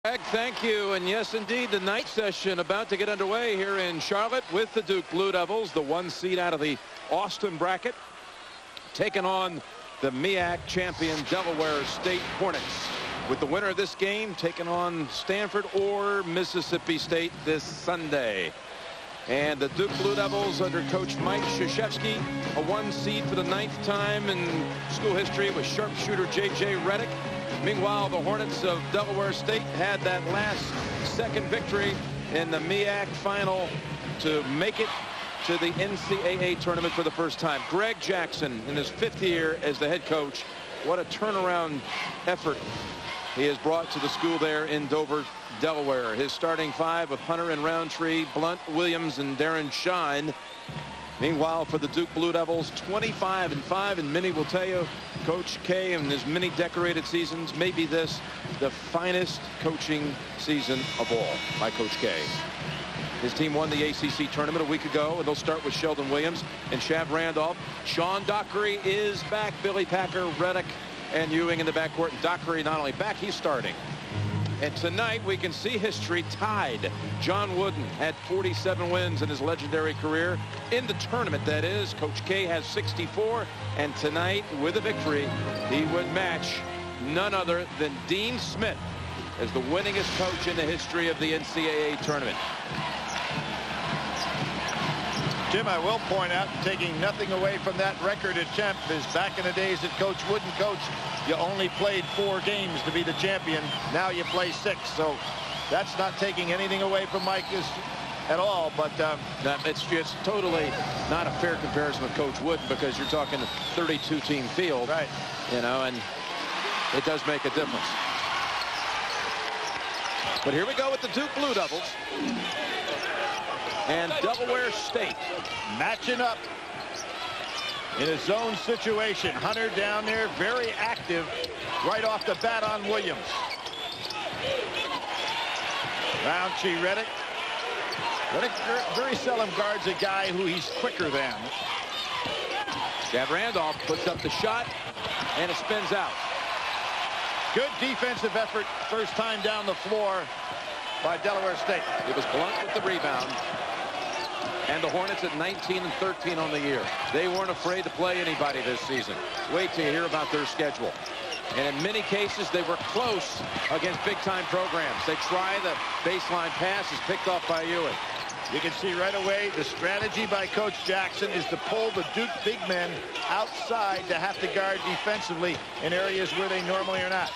Greg, thank you. And yes, indeed, the night session about to get underway here in Charlotte with the Duke Blue Devils, the 1 seed out of the Austin bracket, taking on the MEAC champion Delaware State Hornets, with the winner of this game taking on Stanford or Mississippi State this Sunday. And the Duke Blue Devils under coach Mike Krzyzewski, a 1 seed for the 9th time in school history with sharpshooter J.J. Redick. Meanwhile, the Hornets of Delaware State had that last second victory in the MEAC final to make it to the NCAA tournament for the first time. Greg Jackson, in his 5th year as the head coach, what a turnaround effort he has brought to the school there in Dover, Delaware. His starting 5 with Hunter and Roundtree, Blunt, Williams, and Darren Shine. Meanwhile, for the Duke Blue Devils, 25-5, and many will tell you, Coach K and his many decorated seasons, maybe this the finest coaching season of all by Coach K. His team won the ACC tournament a week ago, and they'll start with Sheldon Williams and Shav Randolph. Sean Dockery is back. Billy Packer, Redick, and Ewing in the backcourt. And Dockery not only back, he's starting. And tonight we can see history tied. John Wooden had 47 wins in his legendary career in the tournament, that is. Coach K has 64, and tonight with a victory he would match none other than Dean Smith as the winningest coach in the history of the NCAA tournament. Jim, I will point out, taking nothing away from that record attempt, is back in the days that Coach Wooden coached, you only played 4 games to be the champion. Now you play 6. So that's not taking anything away from Mike at all. But it's totally not a fair comparison with Coach Wooden, because you're talking a 32-team field, right? You know, and it does make a difference. But here we go with the Duke Blue Devils and Delaware State matching up in a zone situation. Hunter down there, very active right off the bat on Williams. Roundtree, Redick. Redick very seldom guards a guy who he's quicker than. Shav Randolph puts up the shot, and it spins out. Good defensive effort, first time down the floor by Delaware State. It was Blunt with the rebound. And the Hornets at 19-13 on the year. They weren't afraid to play anybody this season. Wait till you hear about their schedule. And in many cases, they were close against big-time programs. They try the baseline pass, is picked off by Ewing. You can see right away the strategy by Coach Jackson is to pull the Duke big men outside to have to guard defensively in areas where they normally are not.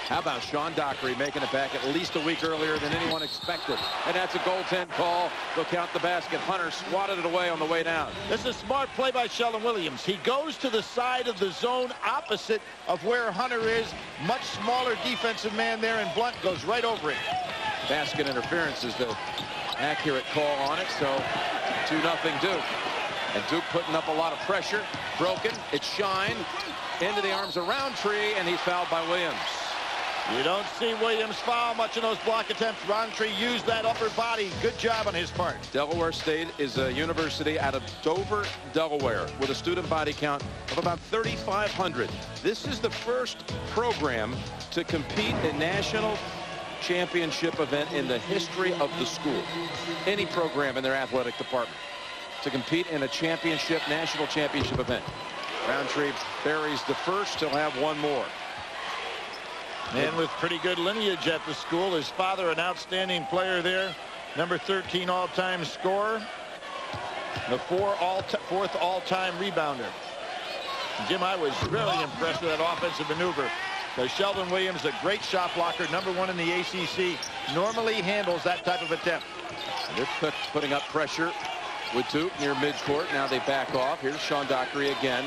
How about Sean Dockery making it back at least a week earlier than anyone expected? And that's a goaltend call. They'll count the basket. Hunter swatted it away on the way down. This is a smart play by Sheldon Williams. He goes to the side of the zone opposite of where Hunter is. Much smaller defensive man there, and Blunt goes right over it. Basket interference is the accurate call on it. So 2-0 Duke. And Duke putting up a lot of pressure. Broken. It's Shine into the arms of Roundtree, and he's fouled by Williams. You don't see Williams foul much in those block attempts. Roundtree used that upper body. Good job on his part. Delaware State is a university out of Dover, Delaware, with a student body count of about 3,500. This is the first program to compete in national championship event in the history of the school. Any program in their athletic department to compete in a championship, national championship event. Roundtree buries the first. He'll have one more. And with pretty good lineage at the school. His father, an outstanding player there. Number 13 all-time scorer. The fourth all-time rebounder. Jim, I was really impressed with that offensive maneuver. Sheldon Williams, a great shot blocker, #1 in the ACC, normally handles that type of attempt. They're putting up pressure with Duke near midcourt. Now they back off. Here's Sean Dockery again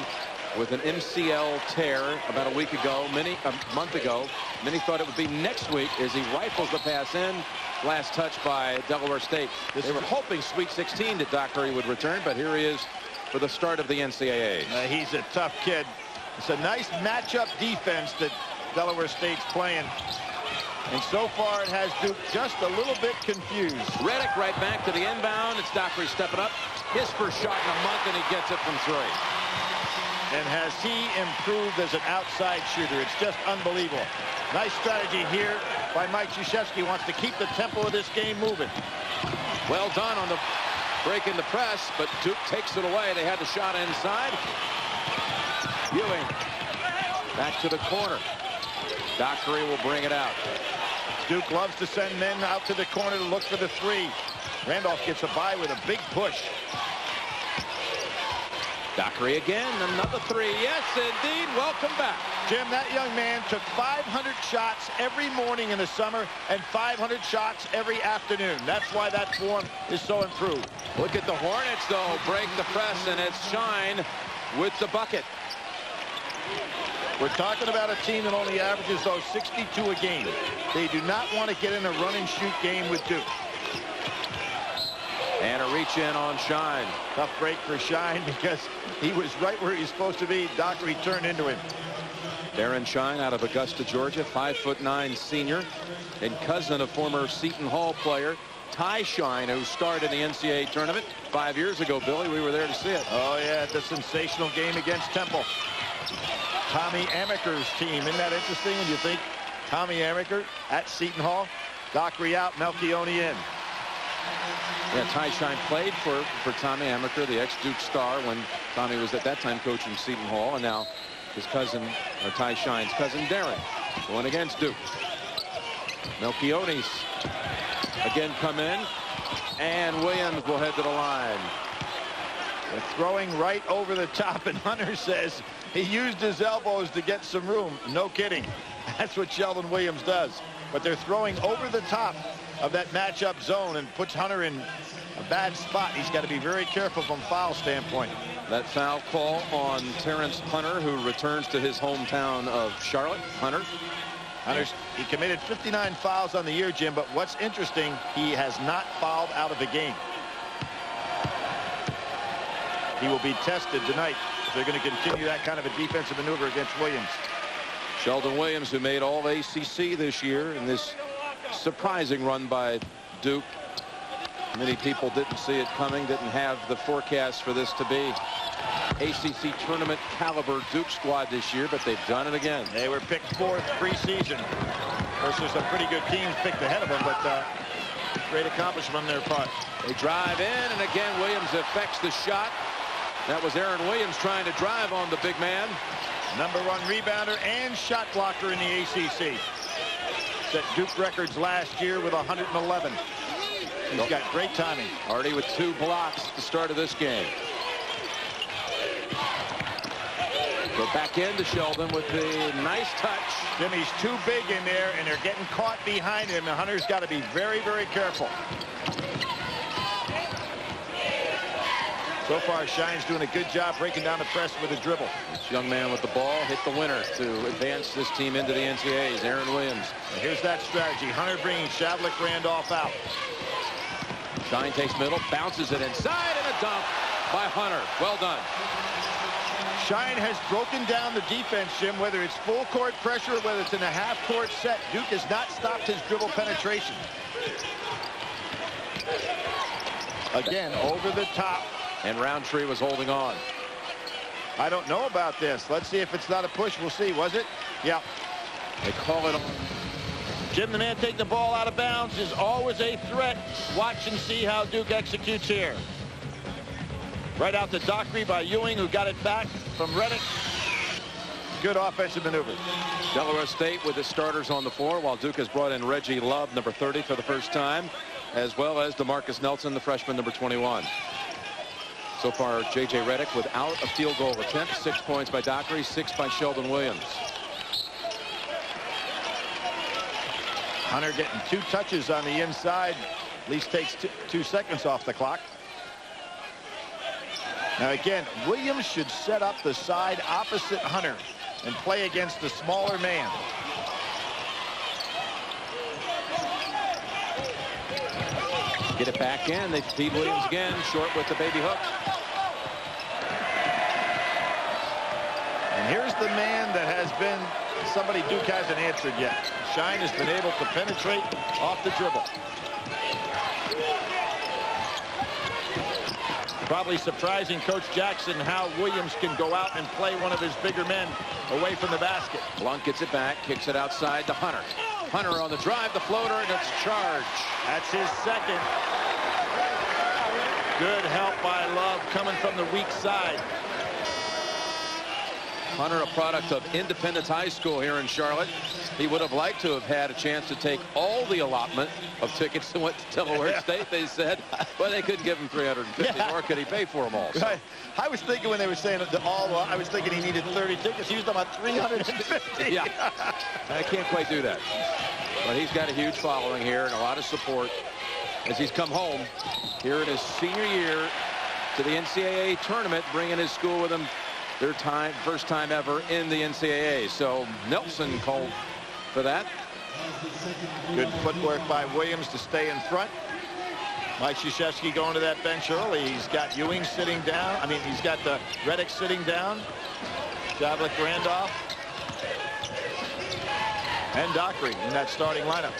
with an MCL tear about a week ago, a month ago. Many thought it would be next week as he rifles the pass in. Last touch by Delaware State. They were hoping Sweet 16 that Dockery would return, but here he is for the start of the NCAA. He's a tough kid. It's a nice matchup defense that Delaware State's playing. And so far it has Duke just a little bit confused. Redick right back to the inbound. It's Dockery stepping up. His first shot in a month, and he gets it from 3. And has he improved as an outside shooter? It's just unbelievable. Nice strategy here by Mike Krzyzewski. Wants to keep the tempo of this game moving. Well done on the break in the press, but Duke takes it away. They had the shot inside. Ewing back to the corner. Dockery will bring it out. Duke loves to send men out to the corner to look for the three. Randolph gets a bye with a big push. Dockery again, another three. Yes, indeed. Welcome back. Jim, that young man took 500 shots every morning in the summer and 500 shots every afternoon. That's why that form is so improved. Look at the Hornets, though. Break the press, and it's Shine with the bucket. We're talking about a team that only averages those 62 a game. They do not want to get in a run-and-shoot game with Duke. And a reach in on Shine. Tough break for Shine because he was right where he's supposed to be. Dockery turned into him. Darren Shine out of Augusta, Georgia, 5'9" senior, and cousin of former Seton Hall player Ty Shine, who starred in the NCAA tournament 5 years ago. Billy, we were there to see it. Oh yeah, the sensational game against Temple. Tommy Amaker's team. Isn't that interesting when you think Tommy Amaker at Seton Hall? Dockery out, Melchione in. Yeah, Ty Shine played for Tommy Amaker, the ex-Duke star, when Tommy was at that time coaching Seton Hall, and now his cousin, or Ty Shine's cousin, Darren, going against Duke. Melchione's again come in, and Williams will head to the line. They're throwing right over the top, and Hunter says he used his elbows to get some room. No kidding. That's what Sheldon Williams does. But they're throwing over the top of that matchup zone and puts Hunter in a bad spot. He's got to be very careful from foul standpoint. That foul call on Terrence Hunter, who returns to his hometown of Charlotte. He committed 59 fouls on the year, Jim, but what's interesting, he has not fouled out of the game. He will be tested tonight if they're going to continue that kind of a defensive maneuver against Williams. Sheldon Williams, who made all ACC this year in this surprising run by Duke. Many people didn't see it coming, didn't have the forecast for this to be ACC tournament caliber Duke squad this year, but they've done it again. They were picked fourth preseason. Of course, there's some pretty good teams picked ahead of them, but great accomplishment on their part. They drive in, and again, Williams affects the shot. That was Aaron Williams trying to drive on the big man. #1 rebounder and shot blocker in the ACC. Set Duke records last year with 111. He's got great timing. Already with 2 blocks at the start of this game. Go back into Sheldon with the nice touch. Jimmy's too big in there, and they're getting caught behind him, and Hunter's got to be very, very careful. So far, Shine's doing a good job breaking down the press with his dribble. This young man with the ball hit the winner to advance this team into the NCAAs, Aaron Williams. And here's that strategy. Hunter bringing Shavlik Randolph out. Shine takes middle, bounces it inside, and a dunk by Hunter. Well done. Shine has broken down the defense, Jim, whether it's full court pressure or whether it's in a half-court set. Duke has not stopped his dribble penetration. Again, over the top. And Roundtree was holding on. I don't know about this. Let's see if it's not a push. We'll see. Was it? Yeah. They call it on. Jim, the man taking the ball out of bounds, is always a threat. Watch and see how Duke executes here. Right out to Dockery by Ewing, who got it back from Reddick. Good offensive maneuver. Delaware State with the starters on the floor, while Duke has brought in Reggie Love, #30, for the first time, as well as DeMarcus Nelson, the freshman, #21. So far, J.J. Reddick without a field goal attempt. 6 points by Dockery, 6 by Sheldon Williams. Hunter getting 2 touches on the inside. At least takes 2 seconds off the clock. Now again, Williams should set up the side opposite Hunter and play against the smaller man. Get it back in. They feed Williams again, short with the baby hook. And here's the man that has been somebody Duke hasn't answered yet. Shine has been able to penetrate off the dribble. Probably surprising Coach Jackson how Williams can go out and play one of his bigger men away from the basket. Blunt gets it back, kicks it outside to Hunter. Hunter on the drive, the floater, and it's charged. That's his second. Good help by Love coming from the weak side. Hunter, a product of Independence High School here in Charlotte. He would have liked to have had a chance to take all the allotment of tickets that went to Delaware State, they said, but they couldn't give him 350, nor could he pay for them all. So. Right. I was thinking when they were saying I was thinking he needed 30 tickets. He was talking about 350. Yeah, I can't quite do that. But he's got a huge following here and a lot of support as he's come home here in his senior year to the NCAA tournament, bringing his school with him. Their first time ever in the NCAA. So Nelson called for that. Good footwork by Williams to stay in front. Mike Krzyzewski going to that bench early. He's got Ewing sitting down. I mean, he's got the Reddick sitting down. Javlik Randolph. And Dockery in that starting lineup.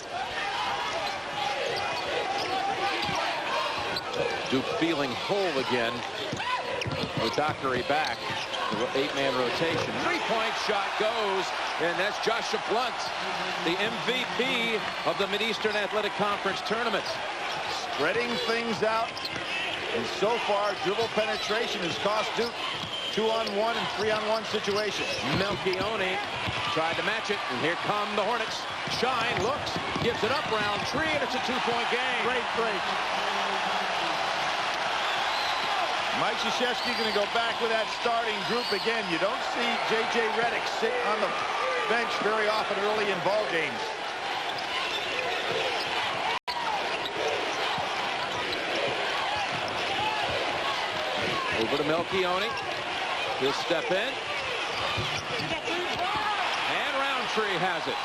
Duke feeling whole again with Dockery back. 8-man rotation. Three-point shot goes, and that's Joshua Blunt, the MVP of the Mid-Eastern Athletic Conference tournament. Spreading things out, and so far dribble penetration has cost Duke 2-on-1 and 3-on-1 situations. Melchione tried to match it, and here come the Hornets. Shine looks, gives it up, Roundtree, and it's a 2-point game. Great break. Mike Krzyzewski going to go back with that starting group again. You don't see J.J. Reddick sit on the bench very often early in ball games. Over to Melchione. He'll step in. And Roundtree has it.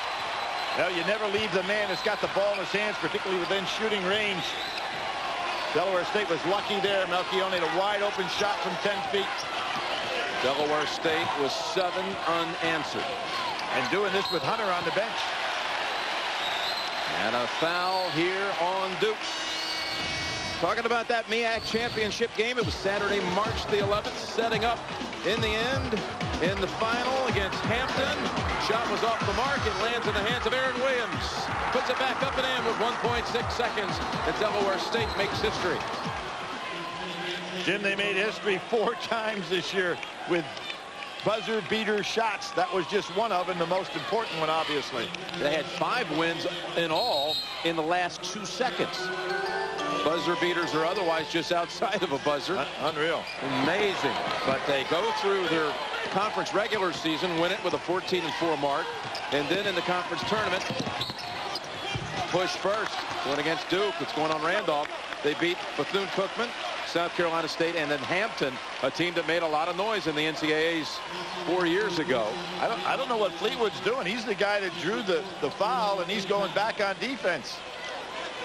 Well, you never leave the man that's got the ball in his hands, particularly within shooting range. Delaware State was lucky there. Melchione, a wide open shot from 10 feet. Delaware State was 7 unanswered. And doing this with Hunter on the bench. And a foul here on Duke. Talking about that MEAC championship game, it was Saturday, March the 11th, setting up in the end in the final against Hampton. Shot was off the mark. It lands in the hands of Aaron Williams. Puts it back up and in with 1.6 seconds. And Delaware State makes history. Jim, they made history 4 times this year with buzzer beater shots. That was just one of them, the most important one, obviously. They had 5 wins in all in the last 2 seconds. Buzzer beaters are otherwise just outside of a buzzer. Unreal. Amazing. But they go through their conference regular season, win it with a 14-4 mark, and then in the conference tournament, push first, win against Duke. It's going on Randolph. They beat Bethune-Cookman, South Carolina State, and then Hampton, a team that made a lot of noise in the NCAAs 4 years ago. I don't know what Fleetwood's doing. He's the guy that drew the foul, and he's going back on defense.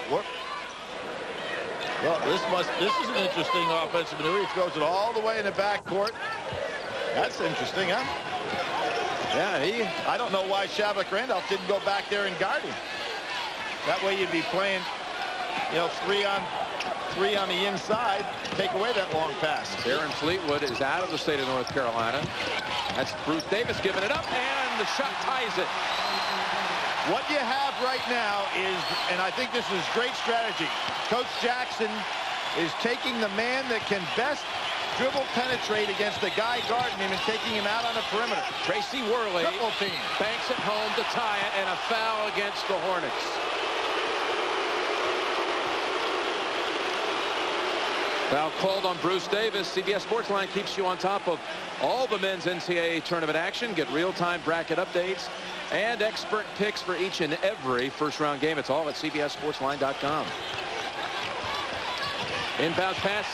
What? Well, this is an interesting offensive maneuver. He throws it all the way in the backcourt. That's interesting, huh? Yeah, I don't know why Javlik Randolph didn't go back there and guard him. That way you'd be playing, 3 on 3 on the inside, take away that long pass. Aaron Fleetwood is out of the state of North Carolina. That's Bruce Davis giving it up, and the shot ties it. What you have right now is, and I think this is great strategy, Coach Jackson is taking the man that can best dribble penetrate against the guy guarding him and taking him out on the perimeter. Tracy Worley triple team. Banks it home to tie it, and a foul against the Hornets. Foul called on Bruce Davis. CBS Sportsline keeps you on top of all the men's NCAA tournament action. Get real-time bracket updates and expert picks for each and every first-round game. It's all at cbssportsline.com. Inbounds pass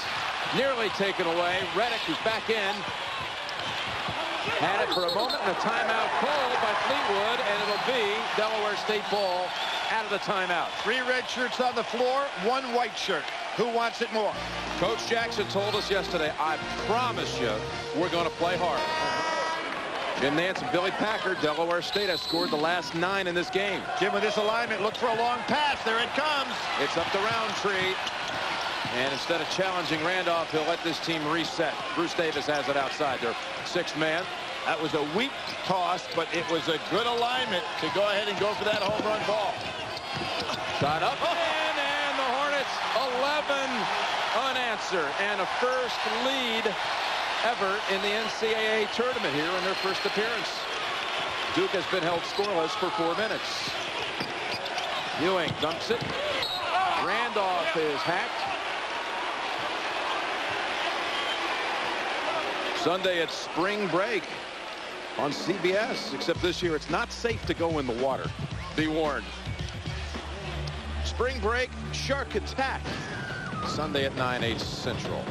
nearly taken away. Reddick, who's back in, had it for a moment, and a timeout called by Fleetwood, and it'll be Delaware State ball out of the timeout. 3 red shirts on the floor, 1 white shirt. Who wants it more? Coach Jackson told us yesterday, I promise you, we're going to play hard. Jim Nance and Billy Packard, Delaware State has scored the last 9 in this game. Jim, with this alignment, look for a long pass. There it comes. It's up to Roundtree. And instead of challenging Randolph, he'll let this team reset. Bruce Davis has it outside. Their 6th man. That was a weak toss, but it was a good alignment to go ahead and go for that home run ball. Shot up and the Hornets 11 unanswered, and a first lead ever in the NCAA tournament here in their first appearance. Duke has been held scoreless for 4 minutes. Ewing dumps it. Randolph is hacked. Sunday it's spring break on CBS, except this year it's not safe to go in the water. Be warned. Spring break, shark attack. Sunday at 9/8 Central.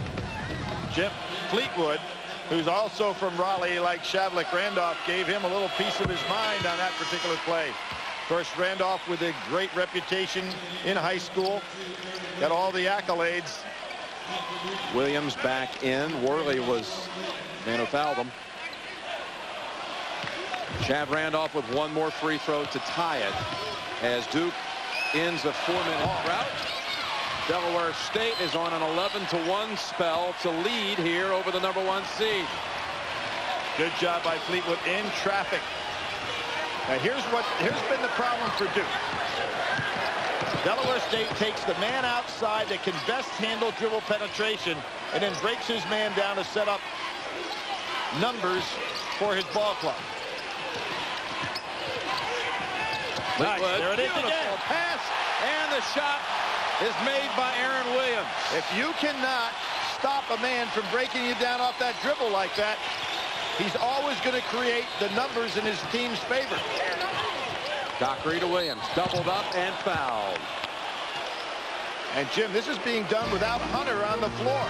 Jim Fleetwood, who's also from Raleigh like Shavlik Randolph, gave him a little piece of his mind on that particular play. Of course, Randolph with a great reputation in high school. Got all the accolades. Williams back in. Worley was the man who fouled him. Shav Randolph with one more free throw to tie it as Duke ends a 4-minute drought. Delaware State is on an 11-1 spell to lead here over the #1 seed. Good job by Fleetwood in traffic. Now here's been the problem for Duke. Delaware State takes the man outside that can best handle dribble penetration and then breaks his man down to set up numbers for his ball club. Nice. There it is Beautiful again. Pass, and the shot is made by Aaron Williams. If you cannot stop a man from breaking you down off that dribble like that, he's always going to create the numbers in his team's favor. Dockery to Williams, doubled up and fouled. And Jim, this is being done without Hunter on the floor.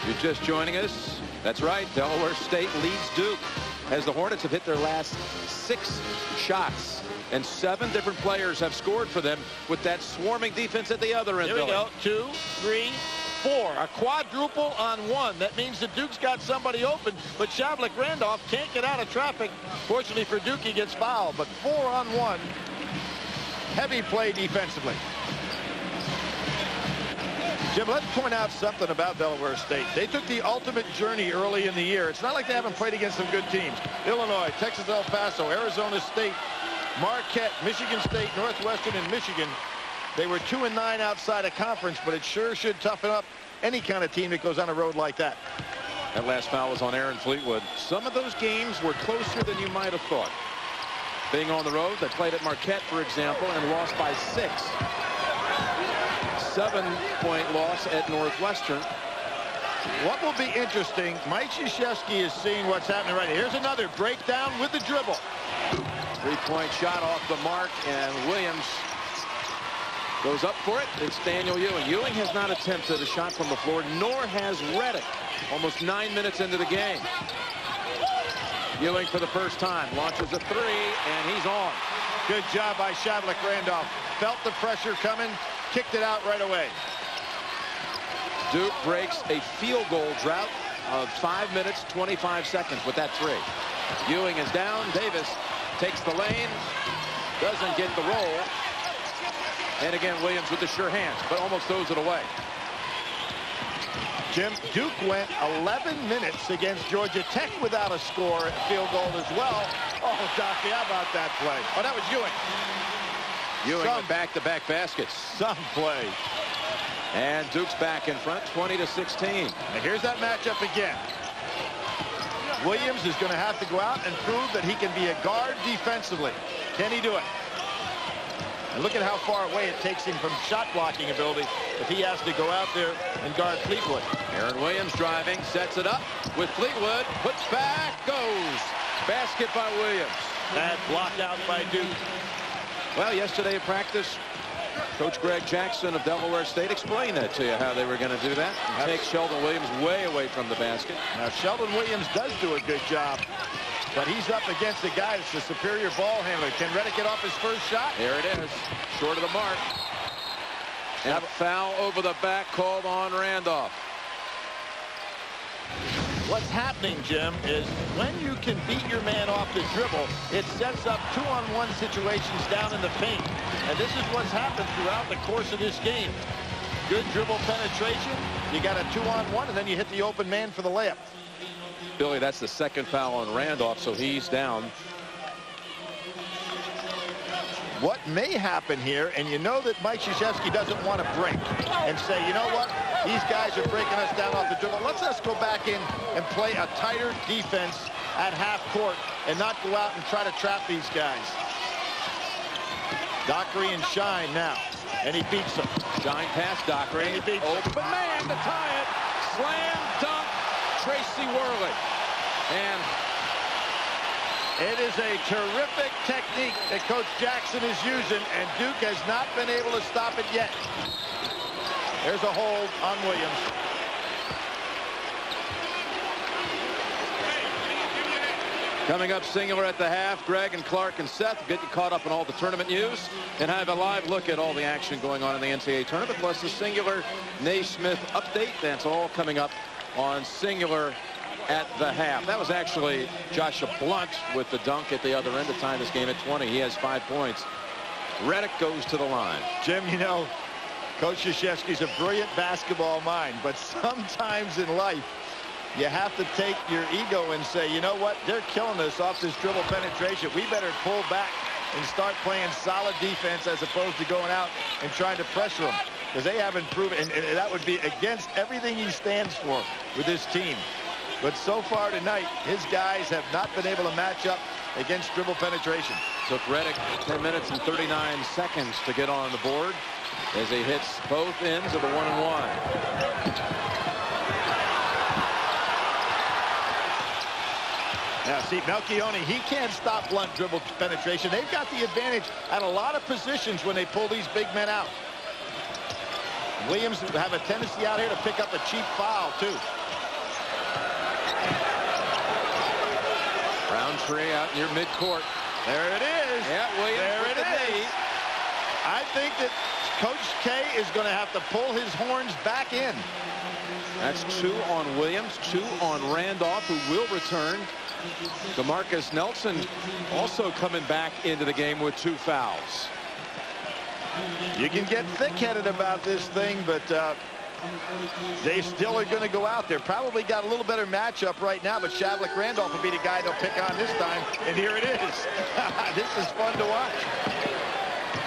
You're just joining us. That's right. Delaware State leads Duke as the Hornets have hit their last 6 shots. And 7 different players have scored for them with that swarming defense at the other end. Here we go. 2, 3, 4. A quadruple on 1. That means that Duke's got somebody open, but Shavlik Randolph can't get out of traffic. Fortunately for Duke, he gets fouled, but 4 on 1. Heavy play defensively. Jim, let's point out something about Delaware State. They took the ultimate journey early in the year. It's not like they haven't played against some good teams. Illinois, Texas El Paso, Arizona State, Marquette, Michigan State, Northwestern, and Michigan. They were 2-9 outside of conference, but it sure should toughen up any kind of team that goes on a road like that. That last foul was on Aaron Fleetwood. Some of those games were closer than you might have thought. Being on the road, they played at Marquette, for example, and lost by 6. 7-point loss at Northwestern. What will be interesting, Mike Krzyzewski is seeing what's happening right here. Here's another breakdown with the dribble. 3-point shot off the mark, and Williams goes up for it. It's Daniel Ewing. Ewing has not attempted a shot from the floor, nor has Reddick. Almost 9 minutes into the game. Ewing for the first time launches a 3, and he's on. Good job by Shavlik Randolph. Felt the pressure coming, kicked it out right away. Duke breaks a field goal drought of 5 minutes, 25 seconds with that 3. Ewing is down. Davis takes the lane, doesn't get the roll. And again, Williams with the sure hands, but almost throws it away. Jim, Duke went 11 minutes against Georgia Tech without a score at field goal as well. Oh, Docky, how about that play? Oh, that was Ewing. Ewing with back-to-back baskets. Some play. And Duke's back in front, 20-16. Now here's that matchup again. Williams is going to have to go out and prove that he can be a guard defensively. Can he do it? And look at how far away it takes him from shot blocking ability if he has to go out there and guard Fleetwood. Aaron Williams driving, sets it up with Fleetwood, puts back, goes. Basket by Williams. Bad block out by Duke. Well, yesterday at practice, Coach Greg Jackson of Delaware State explained that to you, how they were going to do that. Take Sheldon Williams way away from the basket. Now, Sheldon Williams does do a good job, but he's up against a guy that's a superior ball handler. Can Reddick get off his first shot? There it is, short of the mark. And a foul over the back called on Randolph. What's happening, Jim, is when you can beat your man off the dribble, it sets up 2-on-1 situations down in the paint. And this is what's happened throughout the course of this game. Good dribble penetration. You got a 2-on-1, and then you hit the open man for the layup. Billy, that's the second foul on Randolph, so he's down. What may happen here, and you know that Mike Krzyzewski doesn't want to break and say, you know what, these guys are breaking us down off the dribble. Let's go back in and play a tighter defense at half court and not go out and try to trap these guys. Dockery and Shine now, and he beats them. Shine past Dockery. And he beats him. Open man to tie it. Slam dunk, Tracy Worley. And it is a terrific technique that Coach Jackson is using, and Duke has not been able to stop it yet. There's a hold on Williams. coming up, singular at the half. Greg and Clark and Seth get you caught up on all the tournament news and have a live look at all the action going on in the NCAA tournament, plus the singular Naismith update. That's all coming up on singular at the half. That was actually Joshua Blunt with the dunk at the other end to tie this game at 20. He has 5 points. Reddick goes to the line. Jim, you know, Coach Krzyzewski's a brilliant basketball mind, but sometimes in life you have to take your ego and say, you know what, they're killing us off this dribble penetration. We better pull back and start playing solid defense as opposed to going out and trying to pressure them, because they haven't proven, and that would be against everything he stands for with this team. But so far tonight, his guys have not been able to match up against dribble penetration. Took Reddick 10 minutes and 39 seconds to get on the board as he hits both ends of the 1-and-1. Now, see, Melchione, he can't stop Blunt dribble penetration. They've got the advantage at a lot of positions when they pull these big men out. Williams have a tendency out here to pick up a cheap foul, too. Roundtree out near midcourt. There it is. Yeah, Williams. There it is. I think that Coach K is going to have to pull his horns back in. That's 2 on Williams, 2 on Randolph, who will return. DeMarcus Nelson also coming back into the game with 2 fouls. You can get thick-headed about this thing, but they still are going to go out there. Probably got a little better matchup right now, but Shavlik Randolph will be the guy they'll pick on this time. And here it is. This is fun to watch.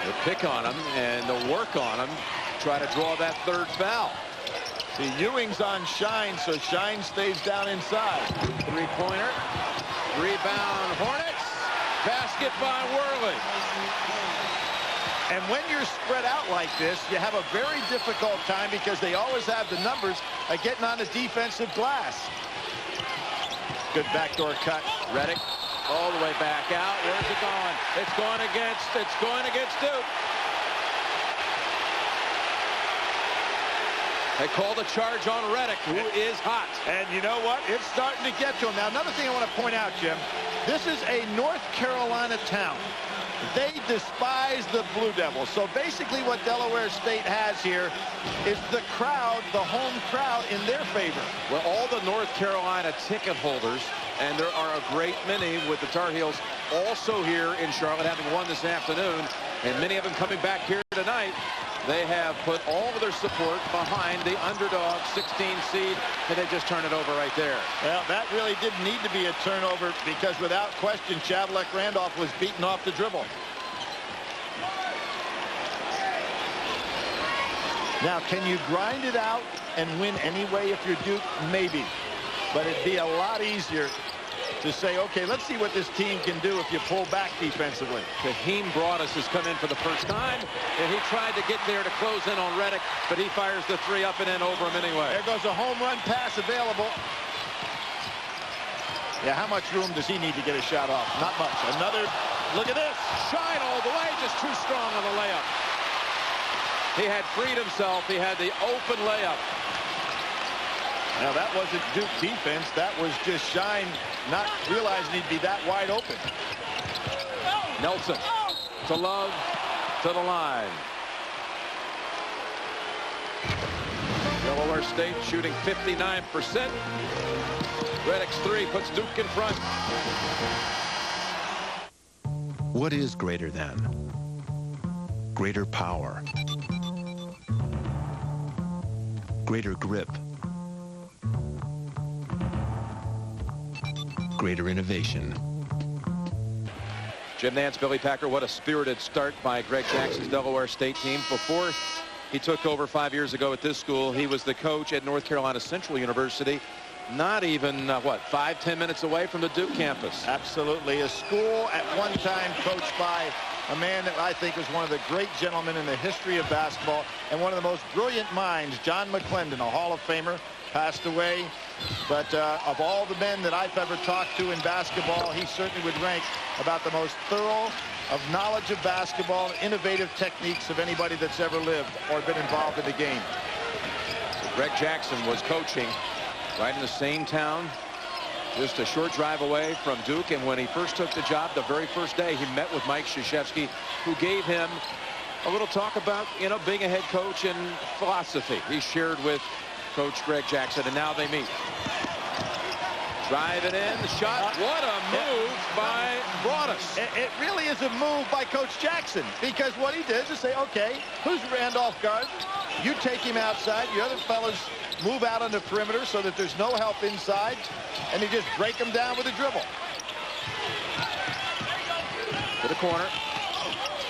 They'll pick on him and they'll work on him. Try to draw that 3rd foul. See, Ewing's on Shine, so Shine stays down inside. 3-pointer. Rebound Hornets. Basket by Worley. And when you're spread out like this, you have a very difficult time because they always have the numbers of getting on the defensive glass. Good backdoor cut. Reddick all the way back out. Where's it going? It's going against Duke. They call the charge on Reddick, who is hot. And you know what? It's starting to get to him. Now, another thing I want to point out, Jim, this is a North Carolina town. They despise the Blue Devils. So basically what Delaware State has here is the crowd, the home crowd, in their favor. Well, all the North Carolina ticket holders, and there are a great many with the Tar Heels also here in Charlotte, having won this afternoon, and many of them coming back here tonight. They have put all of their support behind the underdog 16 seed, and they just turn it over right there. Well, that really didn't need to be a turnover because without question, Shavlik Randolph was beaten off the dribble. Now, can you grind it out and win anyway if you're Duke? Maybe. But it'd be a lot easier to say, okay, let's see what this team can do if you pull back defensively. Kaheem Broadus has come in for the first time, and he tried to get there to close in on Reddick, but he fires the 3 up and in over him anyway. There goes a home run pass available. Yeah, how much room does he need to get a shot off? Not much. Another, look at this. Shine all the way, just too strong on the layup. He had freed himself. He had the open layup. Now, that wasn't Duke defense. That was just Shine not realizing he'd be that wide open. Nelson to Love to the line. Delaware State shooting 59%. Reddick's 3 puts Duke in front. What is greater than? Greater power. Greater grip. greater innovation. Jim Nance, Billy Packer, what a spirited start by Greg Jackson's Delaware State team. Before he took over 5 years ago at this school, he was the coach at North Carolina Central University. Not even, 5-10 minutes away from the Duke campus. Absolutely. A school at one time coached by a man that I think is one of the great gentlemen in the history of basketball and one of the most brilliant minds, John McClendon, a Hall of Famer, passed away. But of all the men that I've ever talked to in basketball, he certainly would rank about the most thorough of knowledge of basketball and innovative techniques of anybody that's ever lived or been involved in the game. So Greg Jackson was coaching right in the same town, just a short drive away from Duke. And when he first took the job, the very first day, he met with Mike Krzyzewski, who gave him a little talk about, being a head coach and philosophy. He shared with Coach Greg Jackson, and now they meet. Drive it in, the shot. What a move by Broadus. It really is a move by Coach Jackson, because what he did is say, okay, who's Randolph guard? You take him outside. The other fellas move out on the perimeter so that there's no help inside, and they just break him down with a dribble. To the corner.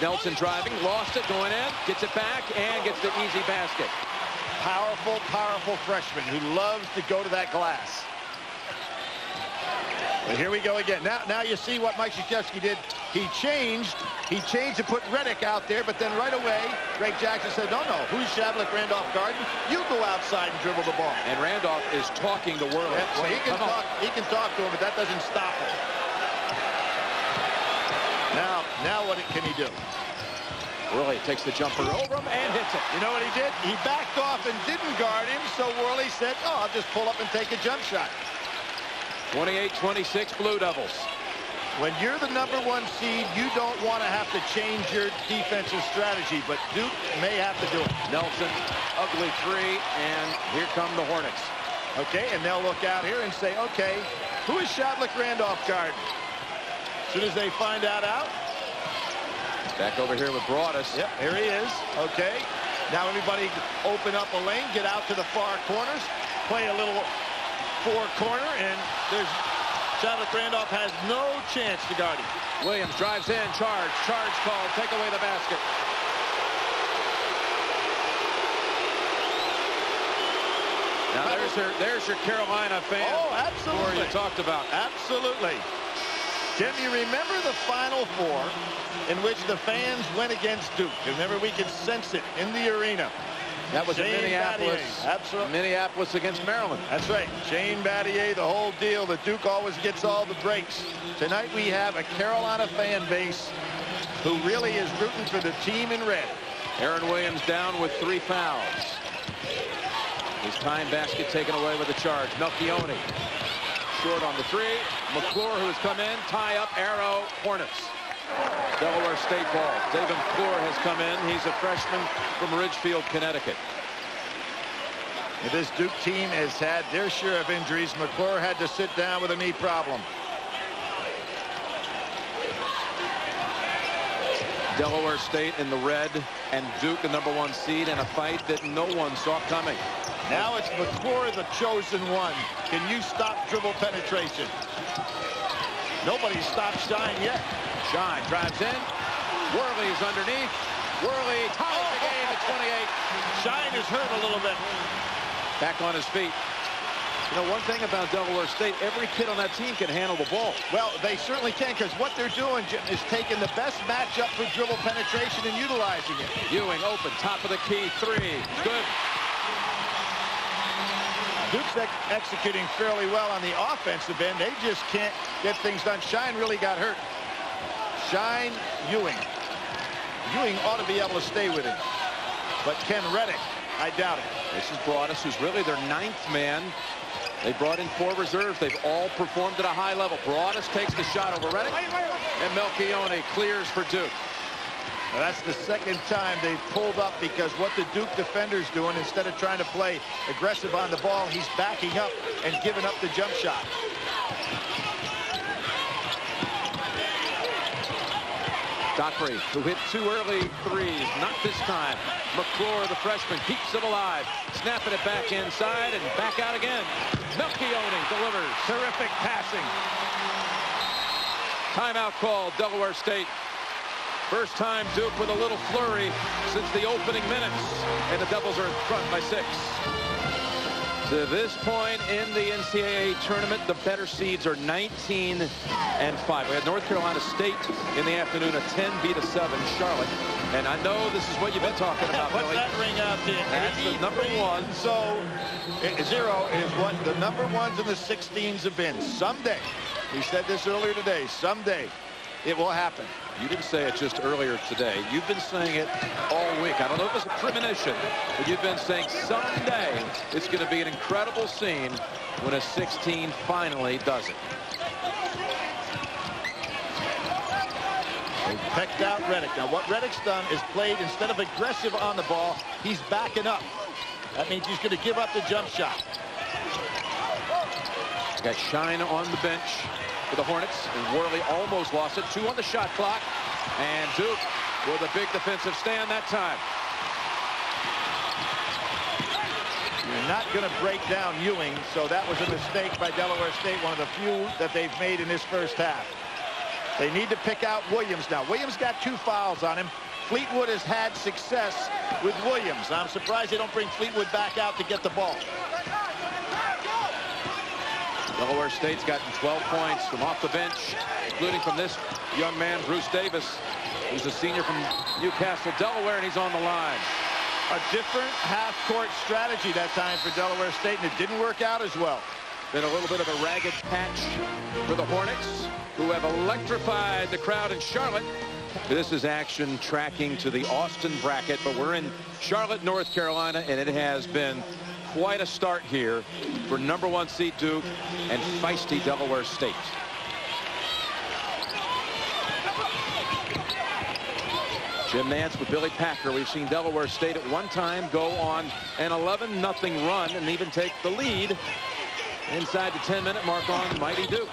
Nelson driving, lost it, going in, gets it back, and gets the easy basket. Powerful, powerful freshman who loves to go to that glass. But here we go again. Now you see what Mike Krzyzewski did. He changed to put Reddick out there, but then right away, Greg Jackson said, no, who's Shavlik Randolph Garden? You go outside and dribble the ball. And Randolph is talking to Worley. Yeah, well, he can talk to him, but that doesn't stop him. Now what can he do? Worley takes the jumper over him and hits it. You know what he did? He backed off and didn't guard him, so Worley said, I'll just pull up and take a jump shot. 28-26 Blue Devils. When you're the #1 seed, you don't want to have to change your defensive strategy, but Duke may have to do it. Nelson, ugly three, and here come the Hornets. Okay, and they'll look out here and say, okay, who is Shavlik Randolph Garden? As soon as they find that out. Back over here with Broadus. Yep, here he is. Okay, now everybody open up a lane, get out to the far corners, play a little four-corner, and there's Shavlik Randolph has no chance to guard him. Williams drives in, charge called, take away the basket. Now there's your Carolina fan. Oh, absolutely. You talked about. Absolutely. Can you remember the Final Four in which the fans went against Duke? Remember, we could sense it in the arena. That was in Minneapolis. Absolutely. Minneapolis against Maryland. That's right. Shane Battier, the whole deal. The Duke always gets all the breaks. Tonight we have a Carolina fan base who really is rooting for the team in red. Aaron Williams down with 3 fouls. His time basket taken away with a charge. Melchione short on the 3. McClure, who has come in, tie up, arrow, Hornets. Delaware State ball. David McClure has come in. He's a freshman from Ridgefield, Connecticut. This Duke team has had their share of injuries. McClure had to sit down with a knee problem. Delaware State in the red and Duke the #1 seed in a fight that no one saw coming. Now it's McClure, the chosen one. Can you stop dribble penetration? Nobody stopped Shine yet. Shine drives in. Worley is underneath. Worley ties the game at 28. Shine is hurt a little bit. Back on his feet. You know, one thing about Delaware State, every kid on that team can handle the ball. Well, they certainly can, because what they're doing, Jim, is taking the best matchup for dribble penetration and utilizing it. Ewing open, top of the key, 3. Good. Duke's executing fairly well on the offensive end. They just can't get things done. Shine really got hurt. Shine, Ewing. Ewing ought to be able to stay with him. But Ken Reddick, I doubt it. This is Broadus, who's really their 9th man. They brought in 4 reserves. They've all performed at a high level. Broadus takes the shot over Reddick. And Melchione clears for Duke. Now that's the second time they've pulled up, because what the Duke defender's doing, instead of trying to play aggressive on the ball, he's backing up and giving up the jump shot. Dockery, who hit 2 early threes, not this time. McClure, the freshman, keeps it alive, snapping it back inside and back out again. Melchione delivers. Terrific passing. Timeout call, Delaware State. First time Duke with a little flurry since the opening minutes, and the Devils are in front by 6. To this point in the NCAA tournament, the better seeds are 19-5. We had North Carolina State in the afternoon, a 10-7 Charlotte. And I know this is what you've been talking about, What's Billy. that ring out there? That's the number 1. So 0 is what the number 1s and the 16s have been. Someday, we said this earlier today, someday it will happen. You didn't say it just earlier today. You've been saying it all week. I don't know if it's a premonition, but you've been saying someday it's going to be an incredible scene when a 16 finally does it. They pecked out Reddick. Now what Reddick's done is played, instead of aggressive on the ball, he's backing up. That means he's going to give up the jump shot. Got Shine on the bench for the Hornets, and Worley almost lost it. 2 on the shot clock, and Duke with a big defensive stand that time. You're not going to break down Ewing, so that was a mistake by Delaware State, one of the few that they've made in this first half. They need to pick out Williams now. Williams got 2 fouls on him. Fleetwood has had success with Williams. I'm surprised they don't bring Fleetwood back out to get the ball. Delaware State's gotten 12 points from off the bench, including from this young man, Bruce Davis, who's a senior from Newcastle, Delaware, and he's on the line. A different half-court strategy that time for Delaware State, and it didn't work out as well. Been a little bit of a ragged patch for the Hornets, who have electrified the crowd in Charlotte. This is action tracking to the Austin bracket, but we're in Charlotte, North Carolina, and it has been quite a start here for number 1 seed Duke and feisty Delaware State. Jim Nance with Billy Packer. We've seen Delaware State at one time go on an 11-0 run and even take the lead inside the 10-minute mark on mighty Duke.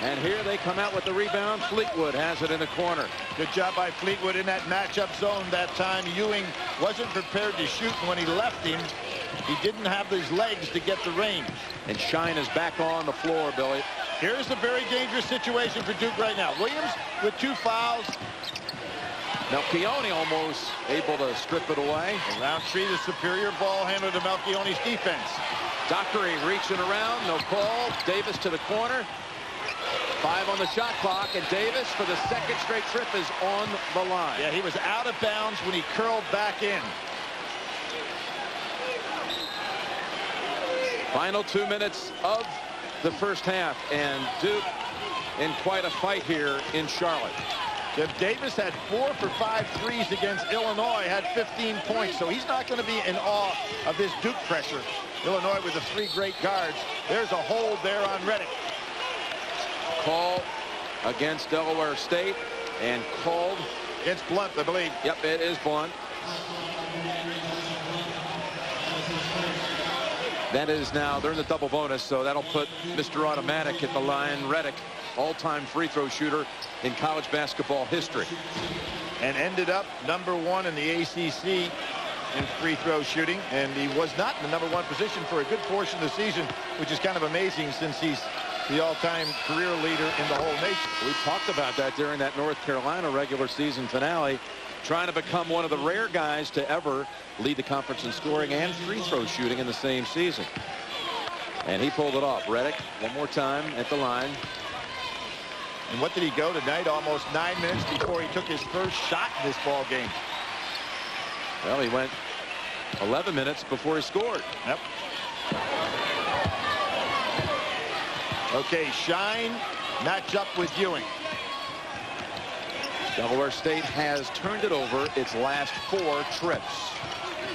And here they come out with the rebound. Fleetwood has it in the corner. Good job by Fleetwood in that matchup zone that time. Ewing wasn't prepared to shoot, and when he left him, he didn't have his legs to get the range. And Shine is back on the floor, Billy. Here's a very dangerous situation for Duke right now. Williams with 2 fouls. Melchione almost able to strip it away. Roundtree, the superior ball handler to Melchione's defense. Dockery reaching around, no call. Davis to the corner. 5 on the shot clock, and Davis for the 2nd straight trip is on the line. Yeah, he was out of bounds when he curled back in. Final 2 minutes of the first half, and Duke in quite a fight here in Charlotte. Davis had 4 for 5 threes against Illinois, had 15 points, so he's not going to be in awe of this Duke pressure. Illinois with the 3 great guards. There's a hold there on Reddick. Call against Delaware State, and called against Blunt, I believe. Yep, it is Blunt. That is now, they're in the double bonus, so that'll put Mr. Automatic at the line. Reddick, all-time free throw shooter in college basketball history. And ended up number 1 in the ACC in free throw shooting, and he was not in the number 1 position for a good portion of the season, which is kind of amazing since he's the all-time career leader in the whole nation. We talked about that during that North Carolina regular season finale, trying to become one of the rare guys to ever lead the conference in scoring and free throw shooting in the same season. And he pulled it off. Reddick one more time at the line. And what did he go tonight? Almost 9 minutes before he took his first shot in this ball game. Well, he went 11 minutes before he scored. Yep. Okay, Shine match up with Ewing. Delaware State has turned it over its last 4 trips.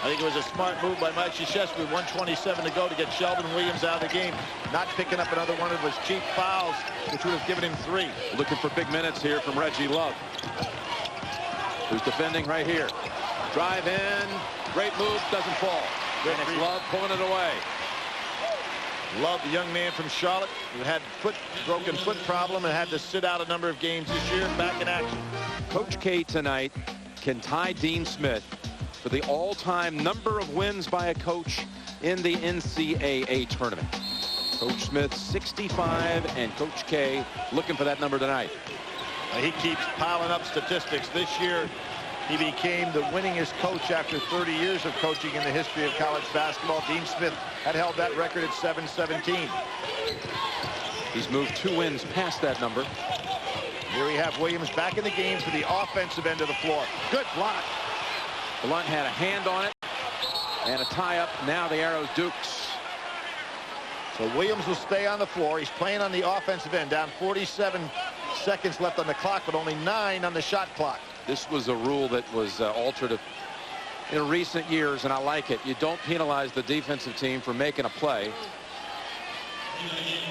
I think it was a smart move by Mike Krzyzewski with 1:27 to go to get Sheldon Williams out of the game. Not picking up another one of his cheap fouls, which would have given him 3. Looking for big minutes here from Reggie Love, who's defending right here. Drive in. Great move. Doesn't fall. And it's Love pulling it away. Love, the young man from Charlotte who had broken foot problem and had to sit out a number of games this year. Back in action. Coach K tonight can tie Dean Smith for the all-time number of wins by a coach in the NCAA tournament. Coach Smith 65 and Coach K looking for that number tonight. He keeps piling up statistics. This year he became the winningest coach after 30 years of coaching in the history of college basketball. Dean Smith had held that record at 717. He's moved 2 wins past that number. Here we have Williams back in the game for the offensive end of the floor. Good block. Blunt had a hand on it and a tie-up. Now the arrow's Duke's. So Williams will stay on the floor. He's playing on the offensive end. Down 47 seconds left on the clock, but only 9 on the shot clock. This was a rule that was altered in recent years, and I like it. You don't penalize the defensive team for making a play.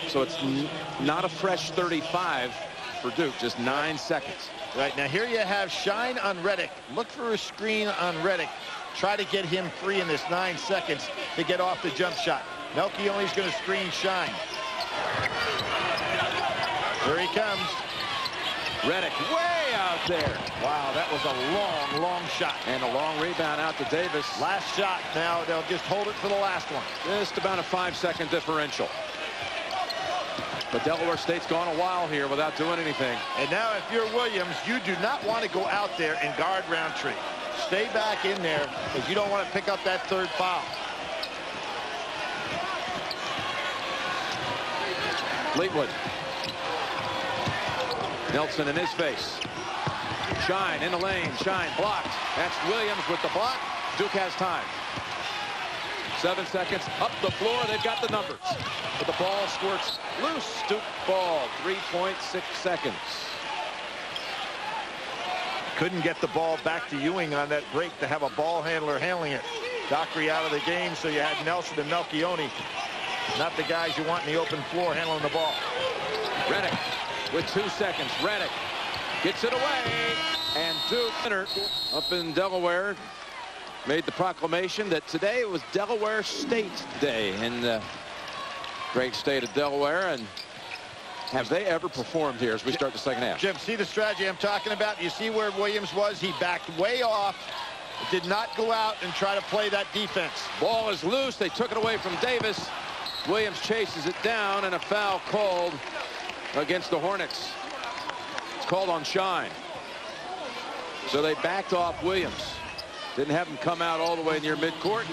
So it's not a fresh 35 for Duke, just 9 seconds. Right, now here you have Shine on Reddick. Look for a screen on Reddick. Try to get him free in this 9 seconds to get off the jump shot. Melchione's going to screen Shine. Here he comes. Reddick way out there. Wow, that was a long shot. And a long rebound out to Davis. Last shot. Now they'll just hold it for the last one. Just about a 5-second differential. But Delaware State's gone a while here without doing anything. And now if you're Williams, you do not want to go out there and guard Roundtree. Stay back in there because you don't want to pick up that 3rd foul. Fleetwood. Nelson in his face. Shine in the lane. Shine blocked. That's Williams with the block. Duke has time. 7 seconds up the floor. They've got the numbers. But the ball squirts loose. Duke ball. 3.6 seconds. Couldn't get the ball back to Ewing on that break to have a ball handler handling it. Dockery out of the game, so you had Nelson and Melchione. Not the guys you want in the open floor handling the ball. Reddick with 2 seconds. Reddick gets it away. And Duke up in Delaware made the proclamation that today was Delaware State Day in the great state of Delaware. And have they ever performed here as we start the second half? Jim, see the strategy I'm talking about? You see where Williams was? He backed way off. Did not go out and try to play that defense. Ball is loose. They took it away from Davis. Williams chases it down, and a foul called against the Hornets. It's called on Shine. So they backed off Williams. Didn't have him come out all the way near midcourt.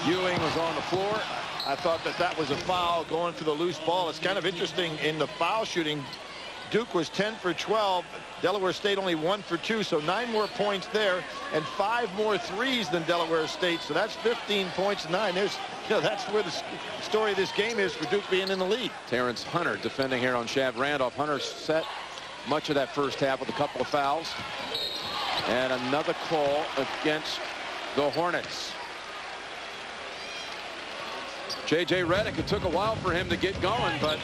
Ewing was on the floor. I thought that was a foul going for the loose ball. It's kind of interesting in the foul shooting. Duke was 10 for 12. Delaware State only 1 for 2, so 9 more points there and 5 more threes than Delaware State. So that's 15 points, 9. That's where the story of this game is for Duke being in the lead. Terrence Hunter defending here on Shav Randolph. Hunter set much of that first half with a couple of fouls. And another call against the Hornets. J.J. Reddick, it took a while for him to get going, but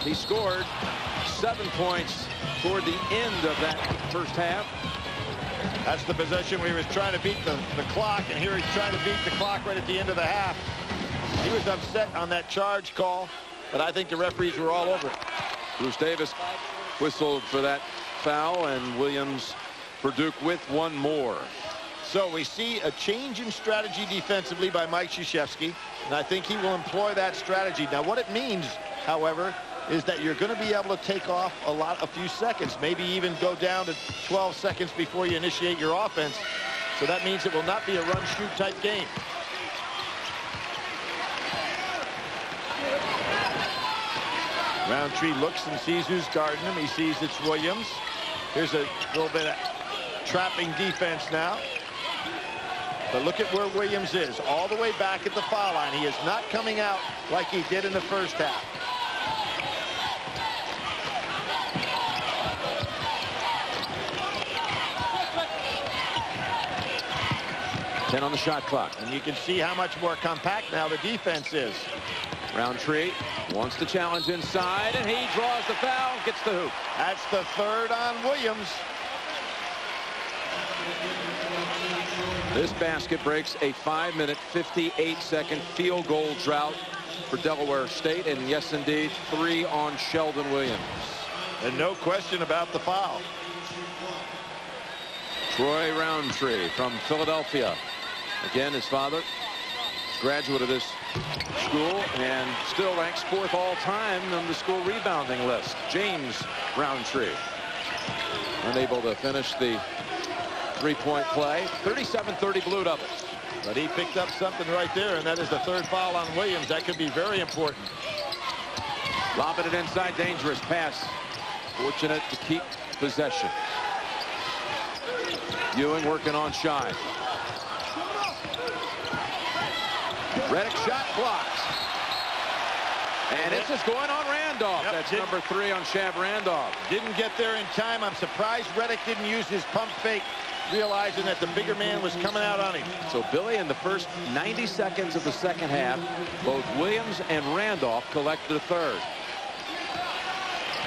he scored 7 points toward the end of that first half. That's the possession where he was trying to beat the clock, and here he's trying to beat the clock right at the end of the half. He was upset on that charge call, but I think the referees were all over it. Bruce Davis whistled for that foul, and Williams for Duke with 1 more. So we see a change in strategy defensively by Mike Krzyzewski, and I think he will employ that strategy. Now what it means, however, is that you're going to be able to take off a few seconds, maybe even go down to 12 seconds before you initiate your offense. So that means it will not be a run-shoot type game. Roundtree looks and sees who's guarding him. He sees it's Williams. Here's a little bit of trapping defense now. But look at where Williams is, all the way back at the foul line. He is not coming out like he did in the first half. Ten on the shot clock. And you can see how much more compact now the defense is. Roundtree wants to challenge inside, and he draws the foul, gets the hoop. That's the 3rd on Williams. This basket breaks a 5-minute, 58-second field goal drought for Delaware State, and yes, indeed, 3 on Sheldon Williams. And no question about the foul. Troy Roundtree from Philadelphia. Again, his father, graduate of this school, and still ranks 4th all-time on the school rebounding list. James Roundtree, unable to finish the three-point play. 37-30 Blue Devils. But he picked up something right there, and that is the 3rd foul on Williams. That could be very important. Lobbing it inside, dangerous pass. Fortunate to keep possession. Ewing working on Shine. Reddick shot blocked. And it's just going on Randolph. Yep, that's number 3 on Shab Randolph. Didn't get there in time. I'm surprised Reddick didn't use his pump fake, realizing that the bigger man was coming out on him. So Billy, in the first 90 seconds of the second half, both Williams and Randolph collected a 3rd.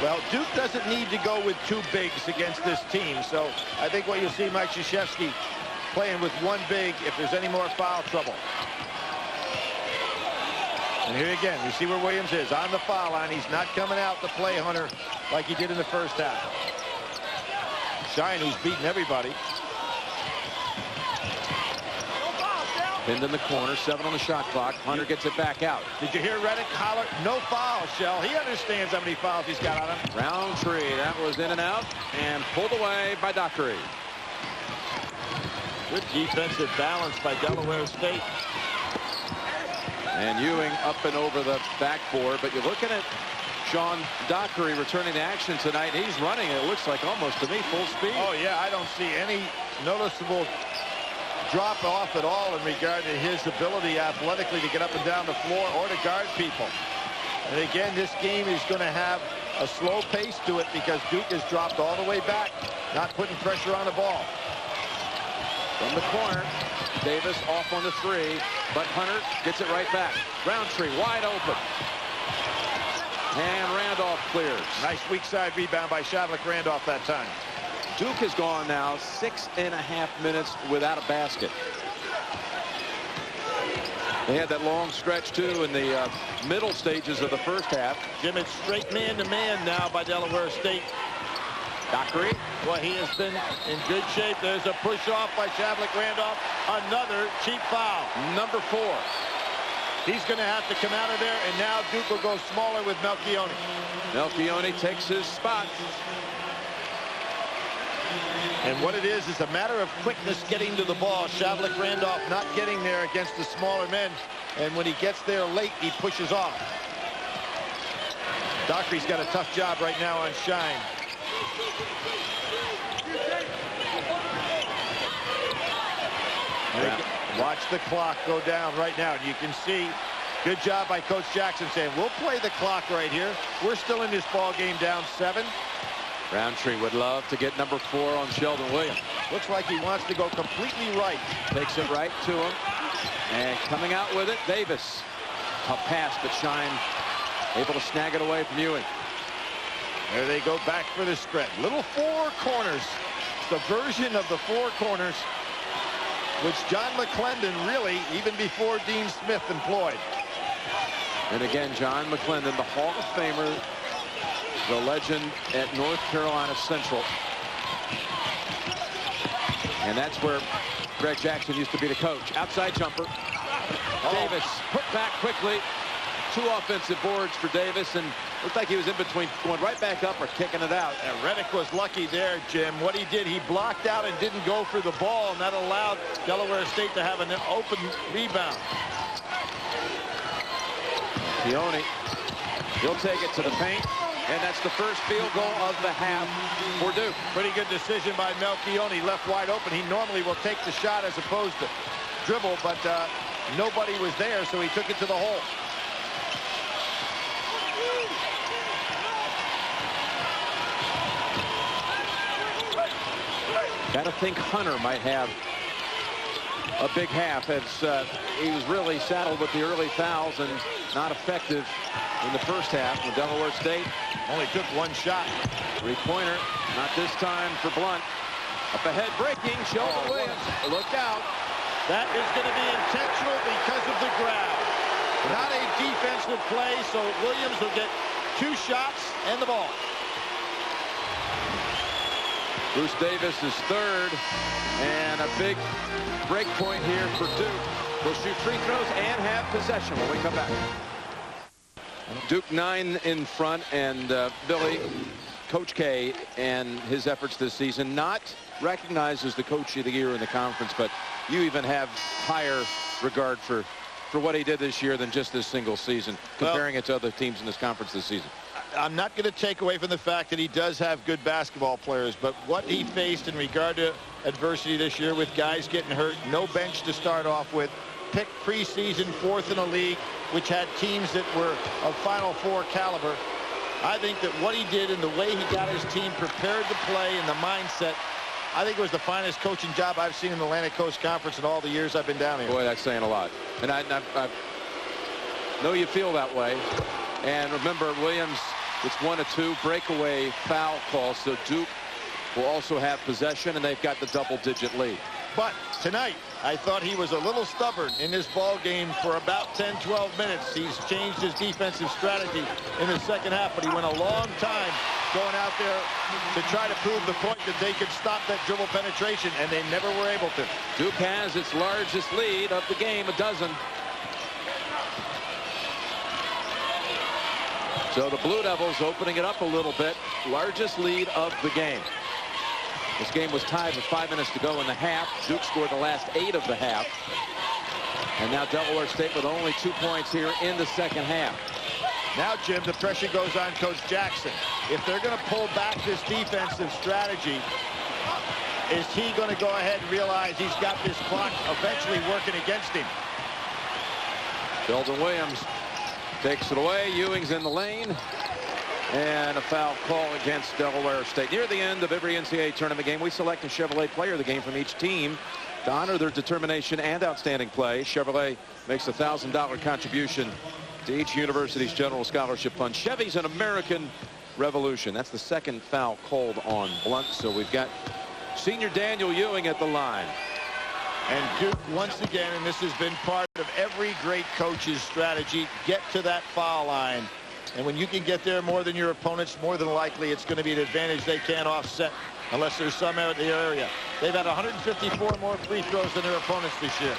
Well, Duke doesn't need to go with 2 bigs against this team. So I think what you'll see Mike Krzyzewski playing with 1 big if there's any more foul trouble. And here again, you see where Williams is on the foul line. He's not coming out to play Hunter like he did in the first half. Shine, who's beating everybody. Pinned in the corner, 7 on the shot clock. Hunter gets it back out. Did you hear Reddick holler? No foul, Shell. He understands how many fouls he's got on him. Roundtree, that was in and out, and pulled away by Dockery. Good defensive balance by Delaware State. And Ewing up and over the backboard, but you're looking at Sean Dockery returning to action tonight. He's running, it looks like, almost to me, full speed. Oh, yeah, I don't see any noticeable drop off at all in regard to his ability athletically to get up and down the floor or to guard people. And again, this game is going to have a slow pace to it because Duke has dropped all the way back, not putting pressure on the ball. From the corner, Davis off on the 3, but Hunter gets it right back. Roundtree wide open. And Randolph clears. Nice weak side rebound by Shavlik Randolph that time. Duke has gone now 6.5 minutes without a basket. They had that long stretch, too, in the middle stages of the first half. Jim, it's straight man-to-man now by Delaware State. Dockery. Well, he has been in good shape. There's a push-off by Shavlik Randolph. Another cheap foul. Number 4. He's going to have to come out of there, and now Duke will go smaller with Melchione. Melchione takes his spot. And what it is a matter of quickness getting to the ball. Shavlik Randolph not getting there against the smaller men. And when he gets there late, he pushes off. Dockery's got a tough job right now on Shine. Watch the clock go down right now. And you can see, good job by Coach Jackson saying, we'll play the clock right here. We're still in this ball game down 7. Roundtree would love to get number 4 on Sheldon Williams. Looks like he wants to go completely right. Takes it right to him. And coming out with it, Davis. Tough pass, but Shine able to snag it away from Ewing. There they go back for the spread. Little 4 corners. It's the version of the 4 corners which John McClendon really, even before Dean Smith, employed. And again, John McClendon, the Hall of Famer, the legend at North Carolina Central. And that's where Greg Jackson used to be the coach. Outside jumper. Davis put back quickly. 2 offensive boards for Davis, and looked like he was in between going right back up or kicking it out. And Reddick was lucky there, Jim. What he did, he blocked out and didn't go for the ball, and that allowed Delaware State to have an open rebound. Keone, he'll take it to the paint, and that's the first field goal of the half for Duke. Pretty good decision by Melchione. Left wide open. He normally will take the shot as opposed to dribble, but nobody was there, so he took it to the hole. Gotta think Hunter might have a big half, as he was really saddled with the early fouls and not effective in the first half. With Delaware State only took 1 shot. 3-pointer, not this time for Blunt. Up ahead, breaking, Sheldon Williams. Look out. That is going to be intentional because of the grab. Not a defensive play, so Williams will get 2 shots and the ball. Bruce Davis is third, and a big break point here for Duke. Will shoot free throws and have possession when we come back. Duke 9 in front, and Billy, Coach K and his efforts this season, not recognized as the coach of the year in the conference, but you even have higher regard for what he did this year than just this single season, comparing it to other teams in this conference this season. I'm not going to take away from the fact that he does have good basketball players, but what he faced in regard to adversity this year with guys getting hurt, no bench to start off with, picked preseason 4th in the league, which had teams that were of Final Four caliber. I think that what he did and the way he got his team prepared to play and the mindset, I think it was the finest coaching job I've seen in the Atlantic Coast Conference in all the years I've been down here. Boy, that's saying a lot. And I know you feel that way. And remember, Williams, it's 1 of 2 breakaway foul calls, so Duke will also have possession, and they've got the double-digit lead. But tonight, I thought he was a little stubborn in this ball game for about 10-12 minutes. He's changed his defensive strategy in the second half, but he went a long time going out there to try to prove the point that they could stop that dribble penetration, and they never were able to. Duke has its largest lead of the game, 12. So the Blue Devils opening it up a little bit. Largest lead of the game. This game was tied with 5 minutes to go in the half. Duke scored the last 8 of the half. And now Delaware State with only 2 points here in the second half. Now, Jim, the pressure goes on Coach Jackson. If they're going to pull back this defensive strategy, is he going to go ahead and realize he's got this clock eventually working against him? Sheldon Williams takes it away. Ewing's in the lane. And a foul call against Delaware State. Near the end of every NCAA tournament game, we select a Chevrolet player of the game from each team to honor their determination and outstanding play. Chevrolet makes a $1,000 contribution to each university's general scholarship fund. Chevy's an American revolution. That's the second foul called on Blunt. So we've got senior Daniel Ewing at the line. And Duke, once again, and this has been part of every great coach's strategy, get to that foul line. And when you can get there more than your opponents, more than likely it's going to be an advantage they can't offset unless there's some out in the area. They've had 154 more free throws than their opponents this year.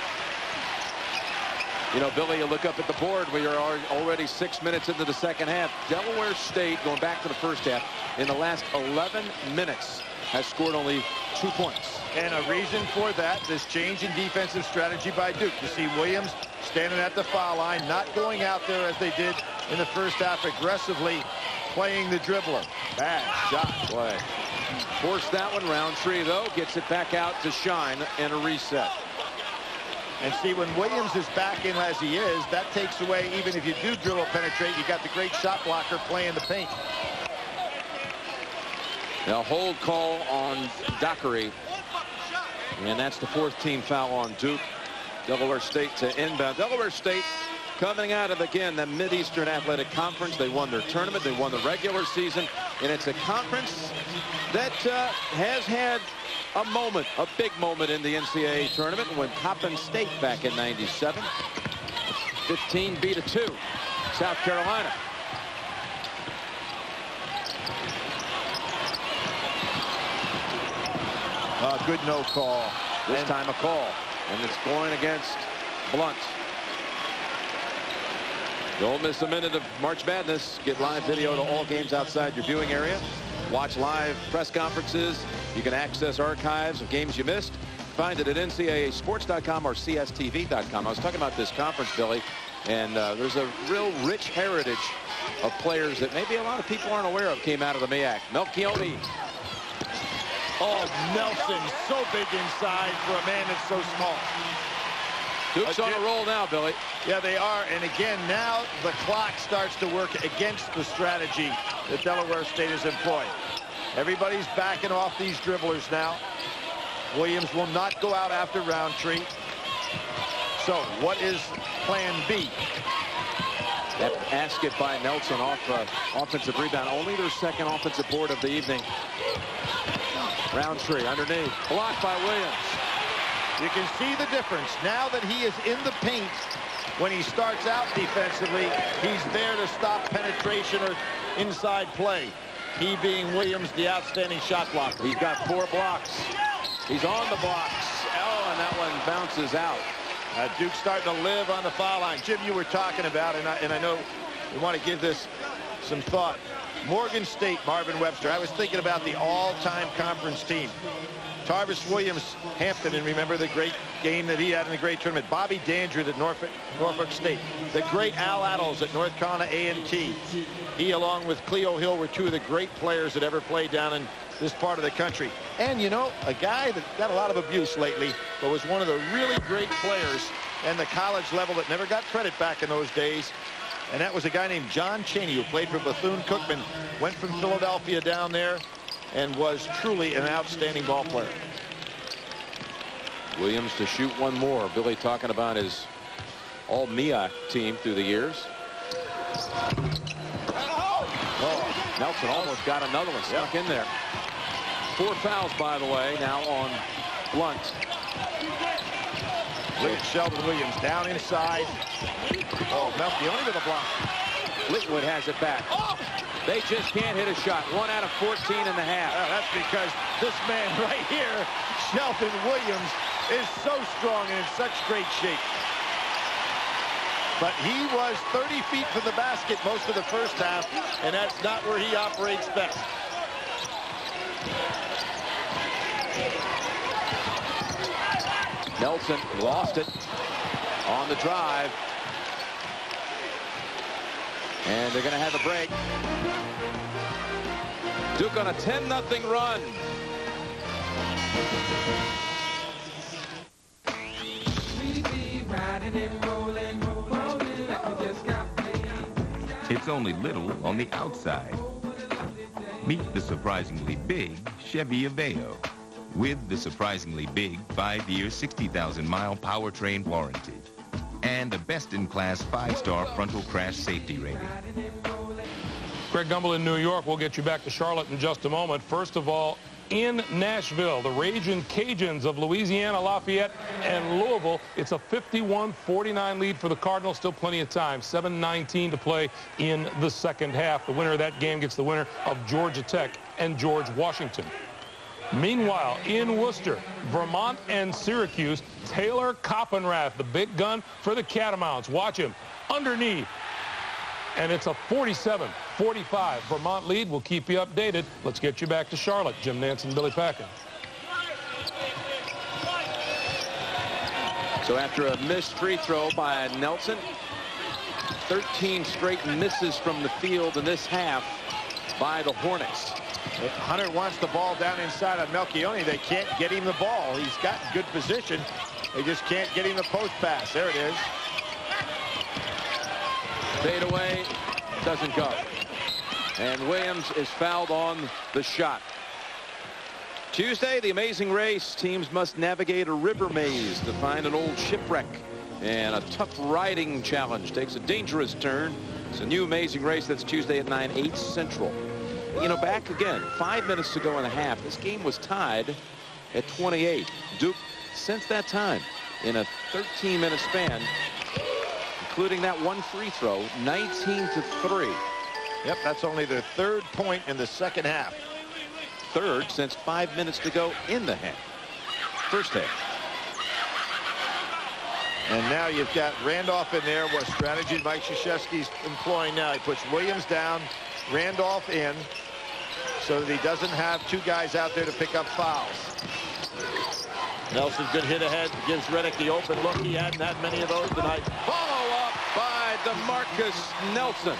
You know, Billy, you look up at the board. We are already 6 minutes into the second half. Delaware State, going back to the first half, in the last 11 minutes has scored only 2 points. And a reason for that, this change in defensive strategy by Duke. You see Williams standing at the foul line, not going out there as they did in the first half, aggressively playing the dribbler. Bad shot. Boy. Forced that one. Roundtree, though, gets it back out to Shine and a reset. And see, when Williams is back in as he is, that takes away, even if you do dribble penetrate, you got the great shot blocker playing the paint. Now hold call on Dockery. And that's the 4th team foul on Duke. Delaware State to inbound. Delaware State coming out of, again, the Mid-Eastern Athletic Conference. They won their tournament. They won the regular season. And it's a conference that has had a moment, a big moment in the NCAA tournament when Coppin State back in '97. 15 beat a 2. South Carolina. Good no call. This time a call. And it's going against Blunt. Don't miss a minute of March Madness. Get live video to all games outside your viewing area. Watch live press conferences. You can access archives of games you missed. Find it at ncaasports.com or cstv.com. I was talking about this conference, Billy, and there's a real rich heritage of players that maybe a lot of people aren't aware of came out of the MEAC. Melchione. Oh, Nelson, so big inside for a man that's so small. Duke's on a roll now, Billy. Yeah, they are. And again, now the clock starts to work against the strategy that Delaware State has employed. Everybody's backing off these dribblers now. Williams will not go out after Roundtree. So what is plan B? That basket by Nelson off offensive rebound. Only their second offensive board of the evening. Roundtree underneath. Blocked by Williams. You can see the difference. Now that he is in the paint, when he starts out defensively, he's there to stop penetration or inside play. He being Williams, the outstanding shot blocker. He's got 4 blocks. He's on the blocks. Oh, and that one bounces out. Duke's starting to live on the foul line. Jim, you were talking about, and I know we want to give this some thought. Morgan State, Marvin Webster. I was thinking about the all-time conference team. Tarvis Williams, Hampton, and remember the great game that he had in the great tournament. Bobby Dandridge at Norfolk State. The great Al Attles at North Carolina A&T. He, along with Cleo Hill, were 2 of the great players that ever played down in this part of the country. And, you know, a guy that got a lot of abuse lately, but was one of the really great players in the college level that never got credit back in those days. And that was a guy named John Chaney, who played for Bethune-Cookman, went from Philadelphia down there, and was truly an outstanding ball player. Williams to shoot one more. Billy talking about his all-MEAC team through the years. Oh, Nelson almost got another one stuck in there. 4 fouls, by the way, now on Blunt. Look at Sheldon Williams down inside. Oh, Melchioni with a block. Fleetwood has it back. Oh! They just can't hit a shot. 1 out of 14 and a half. That's because this man right here, Sheldon Williams, is so strong and in such great shape. But he was 30 feet from the basket most of the first half, and that's not where he operates best. Nelson lost it on the drive. And they're going to have a break. Duke on a 10-0 run. It's only little on the outside. Meet the surprisingly big Chevy Aveo with the surprisingly big 5-year, 60,000-mile powertrain warranty and a best-in-class 5-star frontal crash safety rating. Greg Gumbel in New York. We'll get you back to Charlotte in just a moment. First of all, in Nashville, the Ragin' Cajuns of Louisiana, Lafayette, and Louisville. It's a 51-49 lead for the Cardinals. Still plenty of time. 7:19 to play in the second half. The winner of that game gets the winner of Georgia Tech and George Washington. Meanwhile, in Worcester, Vermont and Syracuse, Taylor Coppenrath, the big gun for the Catamounts. Watch him underneath. And it's a 47-45 Vermont lead. We'll keep you updated. Let's get you back to Charlotte. Jim Nance and Billy Packer. So after a missed free throw by Nelson, 13 straight misses from the field in this half by the Hornets. Hunter wants the ball down inside of Melchioni. They can't get him the ball. He's got good position. They just can't get him the post pass. There it is. Fade away, doesn't go. And Williams is fouled on the shot. Tuesday, the Amazing Race. Teams must navigate a river maze to find an old shipwreck. And a tough riding challenge takes a dangerous turn. It's a new Amazing Race. That's Tuesday at 9, 8 Central. You know, back again, 5 minutes to go in the half. This game was tied at 28. Duke, since that time, in a 13-minute span, including that one free throw, 19-3. Yep, that's only their 3rd point in the second half. 3rd since 5 minutes to go in the half. First half. And now you've got Randolph in there. What strategy Mike Krzyzewski's employing now? He puts Williams down, Randolph in, so that he doesn't have 2 guys out there to pick up fouls. Nelson, good hit ahead, gives Redick the open look. He hadn't had many of those tonight. Follow up by DeMarcus Nelson.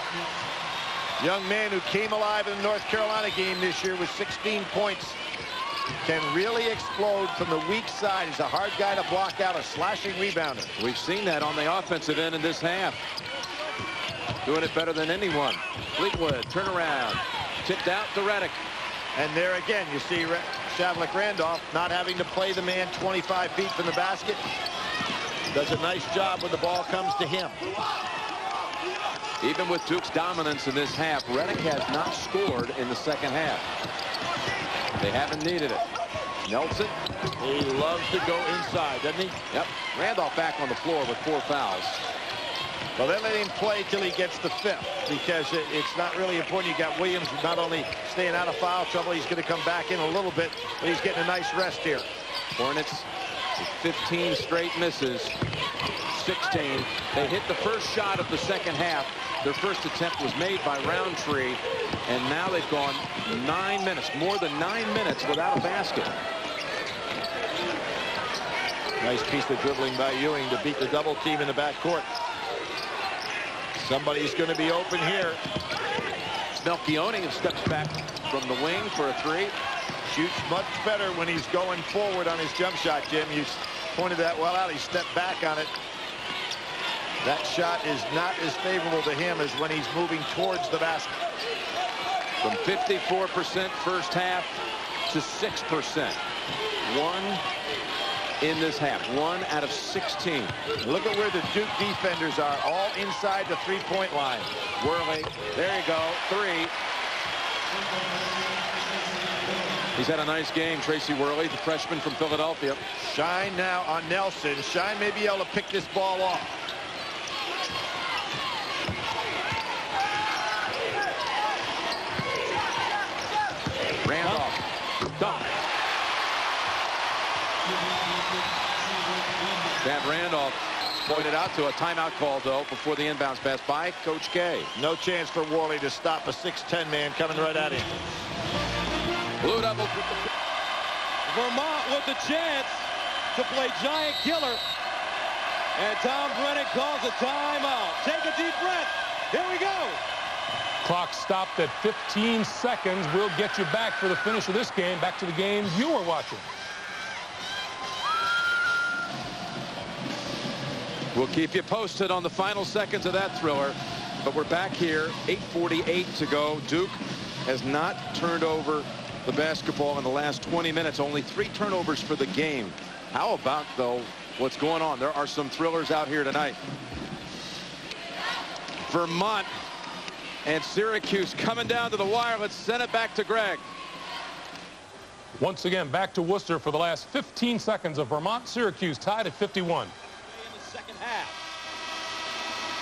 Young man who came alive in the North Carolina game this year with 16 points. Can really explode from the weak side. He's a hard guy to block out, a slashing rebounder. We've seen that on the offensive end in this half. Doing it better than anyone. Fleetwood, turnaround, tipped out to Redick. And there again, you see Shavlik Randolph not having to play the man 25 feet from the basket. Does a nice job when the ball comes to him. Even with Duke's dominance in this half, Redick has not scored in the second half. They haven't needed it. Nelson. He loves to go inside, doesn't he? Yep. Randolph back on the floor with 4 fouls. Well, they let him play till he gets the 5th because it's not really important. You got Williams not only staying out of foul trouble, he's going to come back in a little bit, but he's getting a nice rest here. Hornets 15 straight misses, 16. They hit the first shot of the second half. Their first attempt was made by Roundtree, and now they've gone 9 minutes, more than 9 minutes without a basket. Nice piece of dribbling by Ewing to beat the double team in the backcourt. Somebody's going to be open here. Melchione steps back from the wing for a 3. Shoots much better when he's going forward on his jump shot, Jim. You pointed that well out. He stepped back on it. That shot is not as favorable to him as when he's moving towards the basket. From 54% first half to 6%. 1 in this half. 1 out of 16. Look at where the Duke defenders are, all inside the three-point line. Worley, there you go, 3. He's had a nice game, Tracy Worley, the freshman from Philadelphia. Shine now on Nelson. Shine may be able to pick this ball off. Randolph. Dunk. That Randolph pointed out to a timeout call, though, before the inbounds pass by Coach K. No chance for Worley to stop a 6'10" man coming right at him. Blue Devils. Vermont with the chance to play giant killer. And Tom Brennan calls a timeout. Take a deep breath. Here we go. Clock stopped at 15 seconds. We'll get you back for the finish of this game. Back to the game you were watching. We'll keep you posted on the final seconds of that thriller. But we're back here, 8:48 to go. Duke has not turned over the basketball in the last 20 minutes. Only 3 turnovers for the game. How about, though, what's going on? There are some thrillers out here tonight. Vermont and Syracuse coming down to the wire. Let's send it back to Greg. Once again, back to Worcester for the last 15 seconds of Vermont-Syracuse tied at 51. Second half.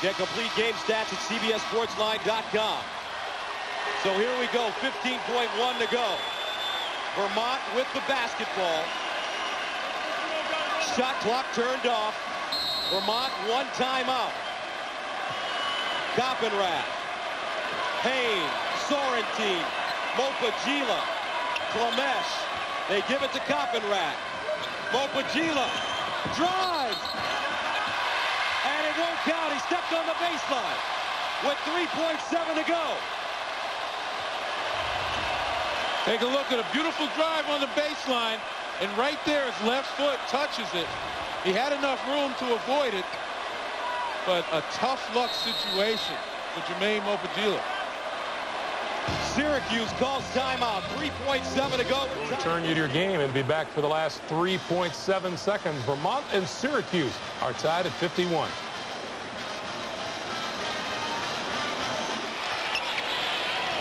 Get complete game stats at CBSSportsLine.com. So here we go, 15.1 to go. Vermont with the basketball. Shot clock turned off. Vermont 1 timeout. Coppenrath, Payne, Sorrentine, Mopagila, Klamesh. They give it to Coppenrath. Mopagila drives. And it won't count. He stepped on the baseline with 3.7 to go. Take a look at a beautiful drive on the baseline, and right there his left foot touches it. He had enough room to avoid it, but a tough luck situation for Jermaine Mopagila. Syracuse calls timeout. 3.7 to go. Return you to your game and be back for the last 3.7 seconds. Vermont and Syracuse are tied at 51.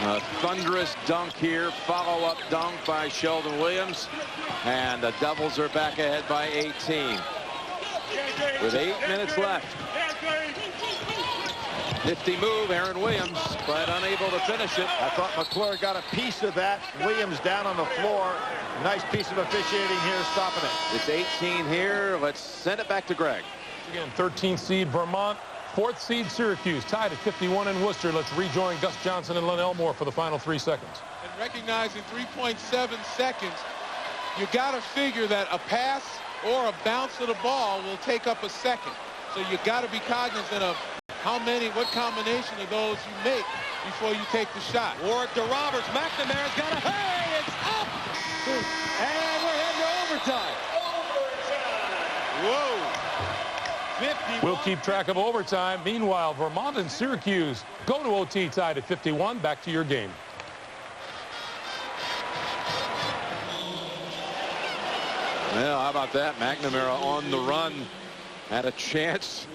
A thunderous dunk here. Follow-up dunk by Sheldon Williams. And the Devils are back ahead by 18. With 8 minutes left. Nifty move, Aaron Williams, but unable to finish it. I thought McClure got a piece of that. Williams down on the floor. Nice piece of officiating here, stopping it. It's 18 here. Let's send it back to Greg. Again, 13th seed Vermont, 4th seed Syracuse, tied at 51 in Worcester. Let's rejoin Gus Johnson and Len Elmore for the final 3 seconds. And recognizing 3.7 seconds, you got to figure that a pass or a bounce of the ball will take up a second. So you got to be cognizant of what combination of those you make before you take the shot. Warwick to Roberts. McNamara's got a, hey, it's up! And we're heading to overtime. Whoa. 51. We'll keep track of overtime. Meanwhile, Vermont and Syracuse go to OT tied at 51. Back to your game. Well, how about that? McNamara on the run. Had a chance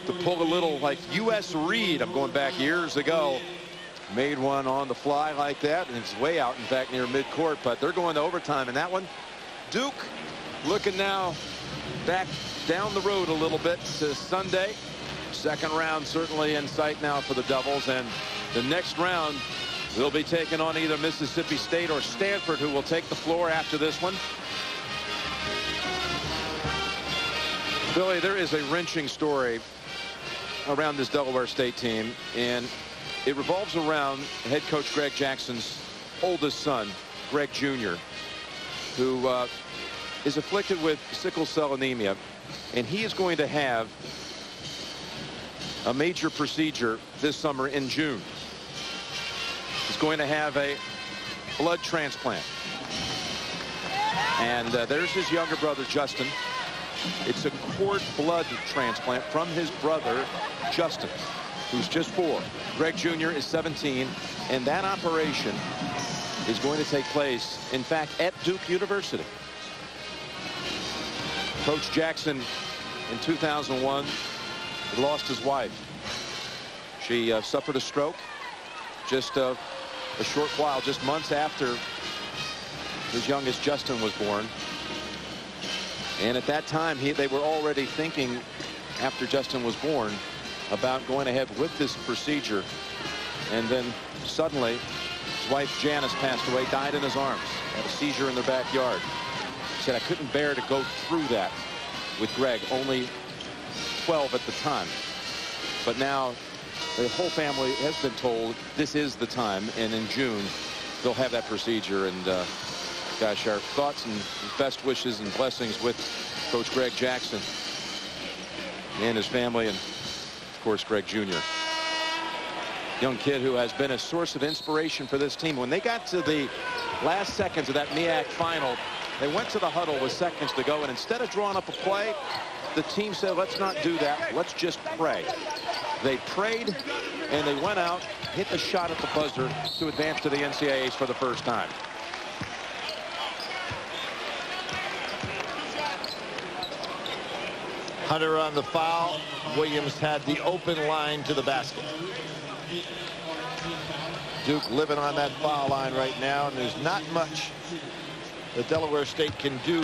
to pull a little like U.S. Reed. I'm going back years ago. Made one on the fly like that, and it's way out, in fact, near midcourt. But they're going to overtime in that one. Duke looking now back down the road a little bit to Sunday. Second round certainly in sight now for the Devils, and the next round will be taken on either Mississippi State or Stanford, who will take the floor after this one. Billy, there is a wrenching story around this Delaware State team, and it revolves around head coach Greg Jackson's oldest son, Greg Jr., who is afflicted with sickle cell anemia, and he is going to have a major procedure this summer in June. He's going to have a blood transplant. And there's his younger brother, Justin. It's a cord blood transplant from his brother, Justin, who's just 4. Greg Jr. is 17, and that operation is going to take place, in fact, at Duke University. Coach Jackson, in 2001, lost his wife. She suffered a stroke just a short while, just months after his youngest Justin was born. And at that time, they were already thinking, after Justin was born, about going ahead with this procedure. And then suddenly, his wife Janice passed away, died in his arms, had a seizure in their backyard. He said, I couldn't bear to go through that with Greg, only 12 at the time. But now the whole family has been told this is the time, and in June they'll have that procedure. And gosh, our thoughts and best wishes and blessings with Coach Greg Jackson and his family, and of course Greg Jr. Young kid who has been a source of inspiration for this team. When they got to the last seconds of that MEAC final, they went to the huddle with seconds to go, and instead of drawing up a play, the team said, let's not do that, let's just pray. They prayed, and they went out, hit the shot at the buzzer to advance to the NCAAs for the first time. Hunter on the foul. Williams had the open line to the basket. Duke living on that foul line right now, and there's not much that Delaware State can do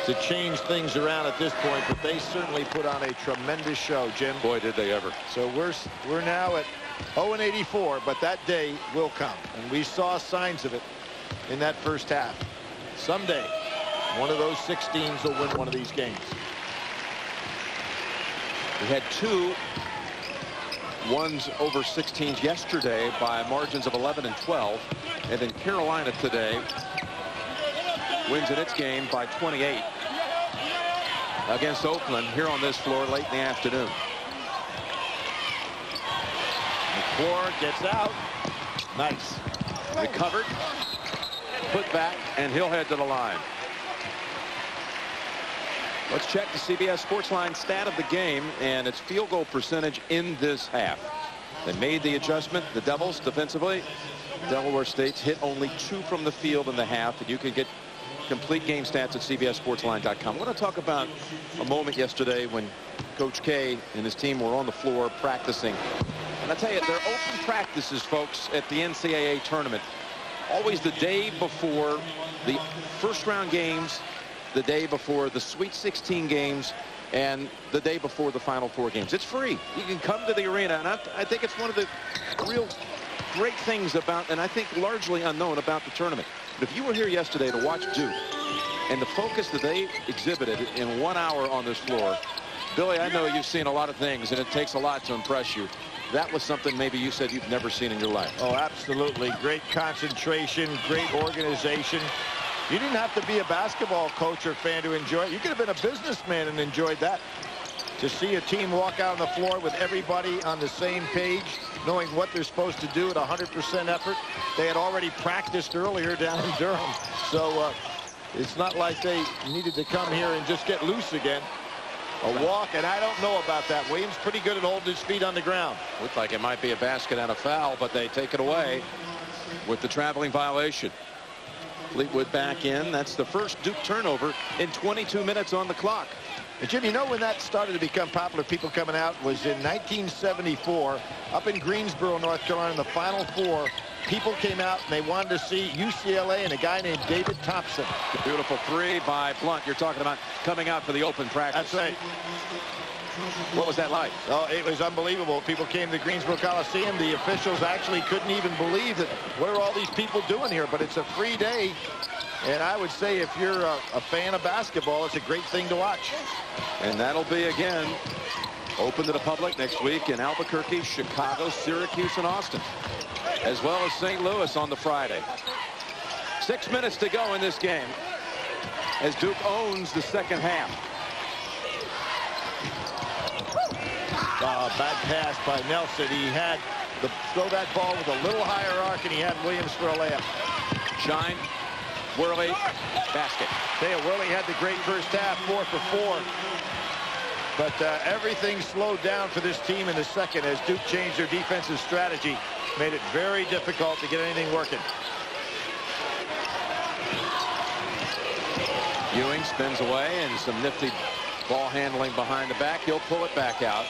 to change things around at this point, but they certainly put on a tremendous show, Jim. Boy, did they ever. So we're now at 0-84, but that day will come, and we saw signs of it in that first half. Someday, one of those 6 teams will win one of these games. We had 2 ones over 16s yesterday by margins of 11 and 12, and then Carolina today wins in its game by 28 against Oakland here on this floor late in the afternoon. McClure gets out. Nice. Recovered, put back, and he'll head to the line. Let's check the CBS Sportsline stat of the game, and it's field goal percentage in this half. They made the adjustment, the Devils, defensively. Delaware State's hit only 2 from the field in the half, and you can get complete game stats at CBSSportsline.com. I want to talk about a moment yesterday when Coach K and his team were on the floor practicing. And I tell you, they're open practices, folks, at the NCAA tournament. Always the day before the first-round games, the day before the Sweet 16 games, and the day before the Final 4 games. It's free. You can come to the arena, and I think it's one of the real great things about, and I think largely unknown about the tournament. But if you were here yesterday to watch Duke and the focus that they exhibited in 1 hour on this floor, Billy, I know you've seen a lot of things, and it takes a lot to impress you. That was something maybe you said you've never seen in your life. Oh, absolutely. Great concentration, great organization. You didn't have to be a basketball coach or fan to enjoy it. You could have been a businessman and enjoyed that. To see a team walk out on the floor with everybody on the same page, knowing what they're supposed to do at 100% effort. They had already practiced earlier down in Durham. So it's not like they needed to come here and just get loose again. A walk, and I don't know about that. Williams pretty good at holding his feet on the ground. Looked like it might be a basket and a foul, but they take it away with the traveling violation. Fleetwood back in. That's the first Duke turnover in 22 minutes on the clock. And Jim, you know when that started to become popular, people coming out, was in 1974 up in Greensboro, North Carolina, in the Final 4 people came out and they wanted to see UCLA and a guy named David Thompson. Beautiful three by Blunt. You're talking about coming out for the open practice. That's right. What was that like? Oh, it was unbelievable. People came to Greensboro Coliseum. The officials actually couldn't even believe that what are all these people doing here, but it's a free day. And I would say if you're a fan of basketball, it's a great thing to watch. And that'll be, again, open to the public next week in Albuquerque, Chicago, Syracuse, and Austin, as well as St. Louis on the Friday. 6 minutes to go in this game as Duke owns the second half. Bad pass by Nelson. He had to throw that ball with a little higher arc, and he had Williams for a layup. Shine, Worley, basket. Worley had the great first half, 4 for 4. But everything slowed down for this team in the second as Duke changed their defensive strategy. Made it very difficult to get anything working. Ewing spins away and some nifty ball handling behind the back. He'll pull it back out.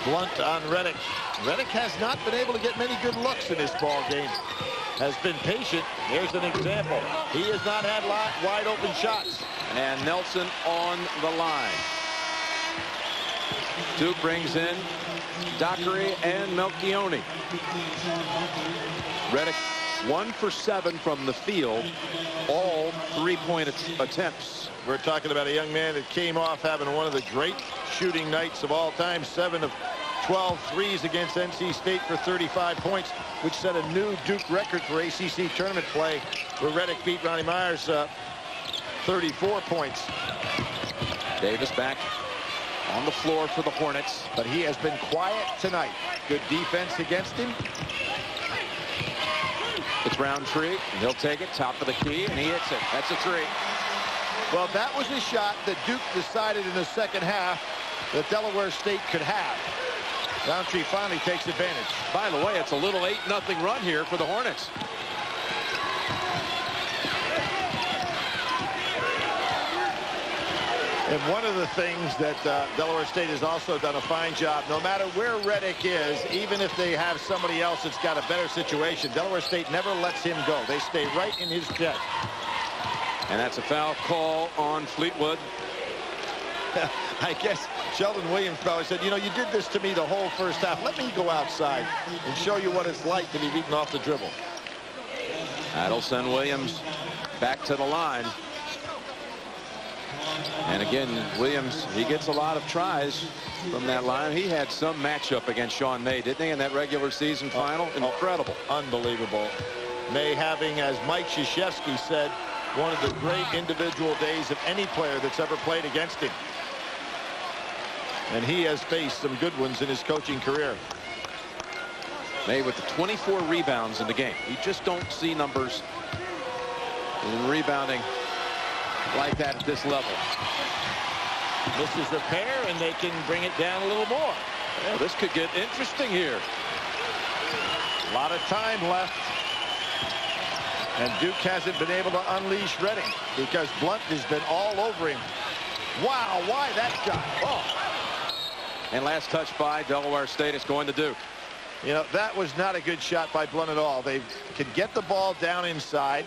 Blunt on Reddick. Reddick has not been able to get many good looks in this ball game. Has been patient. Here's an example. He has not had wide open shots. And Nelson on the line. Duke brings in Dockery and Melchione. Reddick 1 for 7 from the field. All three-point attempts. We're talking about a young man that came off having one of the great shooting nights of all time. 7 of 12 threes against NC State for 35 points, which set a new Duke record for ACC tournament play, where Reddick beat Ronnie Myers 34 points. Davis back on the floor for the Hornets. But he has been quiet tonight. Good defense against him. It's Roundtree, and he'll take it, top of the key, and he hits it. That's a three. Well, that was a shot that Duke decided in the second half that Delaware State could have. Roundtree finally takes advantage. By the way, it's a little 8-0 run here for the Hornets. And one of the things that Delaware State has also done a fine job, no matter where Reddick is, even if they have somebody else that's got a better situation, Delaware State never lets him go. They stay right in his chest. And that's a foul call on Fleetwood. I guess Sheldon Williams probably said, you know, you did this to me the whole first half. Let me go outside and show you what it's like to be beaten off the dribble. That'll send Williams back to the line. And again, Williams, he gets a lot of tries from that line. He had some matchup against Sean May, didn't he, in that regular season final? Incredible. Unbelievable. May having, as Mike Krzyzewski said, one of the great individual days of any player that's ever played against him. And he has faced some good ones in his coaching career. May with the 24 rebounds in the game. You just don't see numbers in rebounding like that at this level. Misses the pair, and they can bring it down a little more. Well, this could get interesting here. A lot of time left. And Duke hasn't been able to unleash Redding because Blunt has been all over him. Wow, why that shot? Oh. And last touch by Delaware State is going to Duke. You know, that was not a good shot by Blunt at all. They can get the ball down inside.